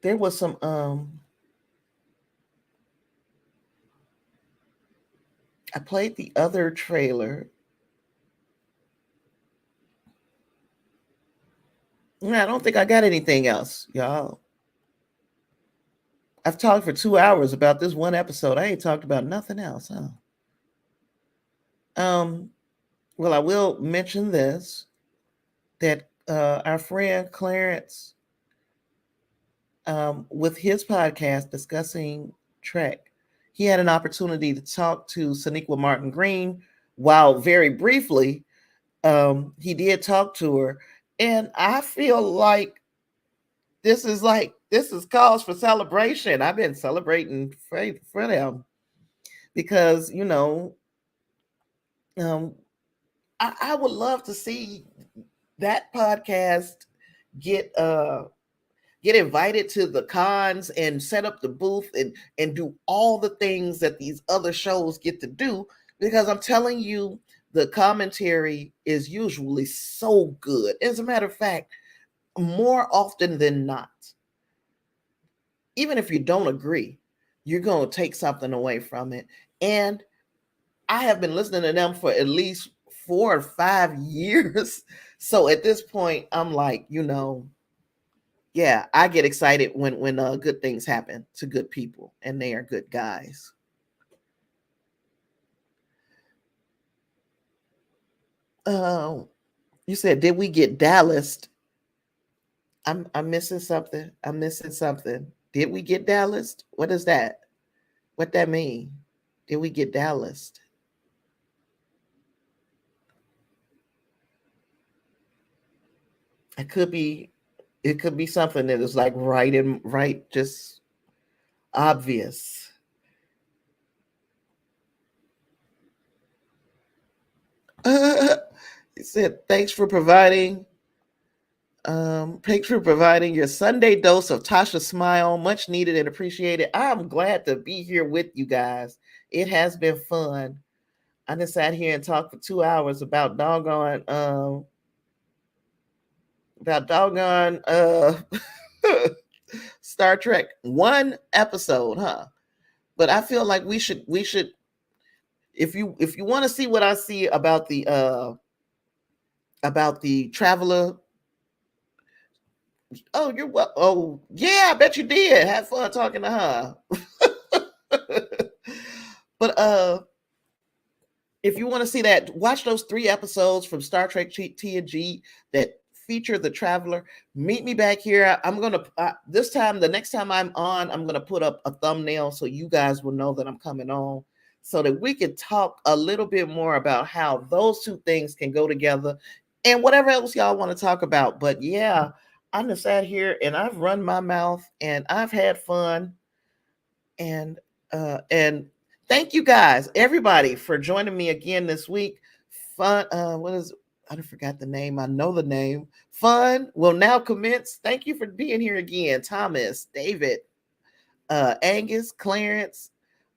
There was some I played the other trailer. I don't think I got anything else, y'all. I've talked for 2 hours about this one episode. I ain't talked about nothing else, huh? Well, I will mention this that our friend Clarence, with his podcast discussing Trek, he had an opportunity to talk to Sonequa Martin Green. While very briefly, he did talk to her, and I feel this is cause for celebration. I've been celebrating for them because um, I would love to see that podcast get get invited to the cons and set up the booth and do all the things that these other shows get to do, because I'm telling you, the commentary is usually so good. As a matter of fact, more often than not, even if you don't agree, you're going to take something away from it. And I have been listening to them for at least 4 or 5 years. So at this point, I'm like, yeah, I get excited when good things happen to good people and they are good guys. Uh, you said, did we get Dallas? I'm missing something. I'm missing something. Did we get Dallas? What is that? What that mean? Did we get Dallas? It could be. It could be something that is like right, just obvious. He said, thanks for providing your Sunday dose of Tasha Smile. Much needed and appreciated. I'm glad to be here with you guys. It has been fun. I just sat here and talked for 2 hours about doggone Star Trek. One episode, huh? But I feel like we should if you want to see what I see about the traveler. Oh, you're well. Oh, yeah, I bet you did. Have fun talking to her. But if you want to see that, watch those 3 episodes from Star Trek TNG that feature the traveler. Meet me back here. I'm gonna this time. The next time I'm on, I'm gonna put up a thumbnail so you guys will know that I'm coming on, so that we can talk a little bit more about how those two things can go together, and whatever else y'all want to talk about. But yeah, I'm just sat here and I've run my mouth and I've had fun, and thank you guys, everybody, for joining me again this week. Fun. What is? I forgot the name. I know the name. Fun will now commence. Thank you for being here again, Thomas, David, Angus, Clarence,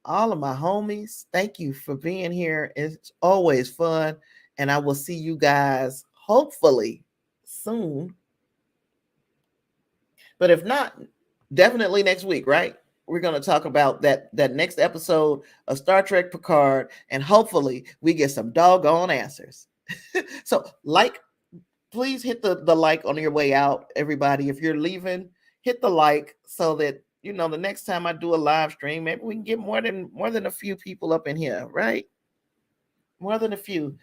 all of my homies. Thank you for being here. It's always fun, and I will see you guys hopefully soon. But if not, definitely next week, right? We're going to talk about that next episode of Star Trek Picard, and hopefully we get some doggone answers. So, please hit the like on your way out, everybody. If you're leaving, hit the like so that the next time I do a live stream, maybe we can get more than a few people up in here, right? More than a few.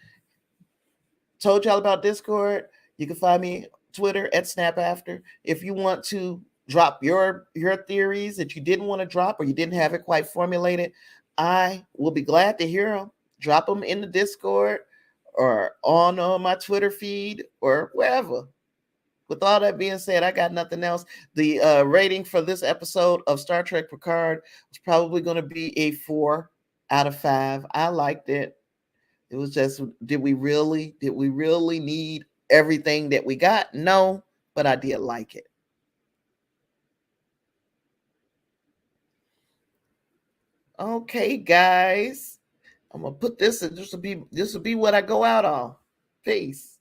Told y'all about Discord. You can find me Twitter at SnapAfter. If you want to drop your theories that you didn't want to drop or you didn't have it quite formulated, I will be glad to hear them. Drop them in the Discord or on my Twitter feed or wherever. With all that being said, I got nothing else. The rating for this episode of Star Trek Picard is probably going to be a 4 out of 5. I liked it. It was just, did we really need everything that we got? No, but I did like it. Okay, guys. I'm gonna put this, and this will be what I go out on. Peace.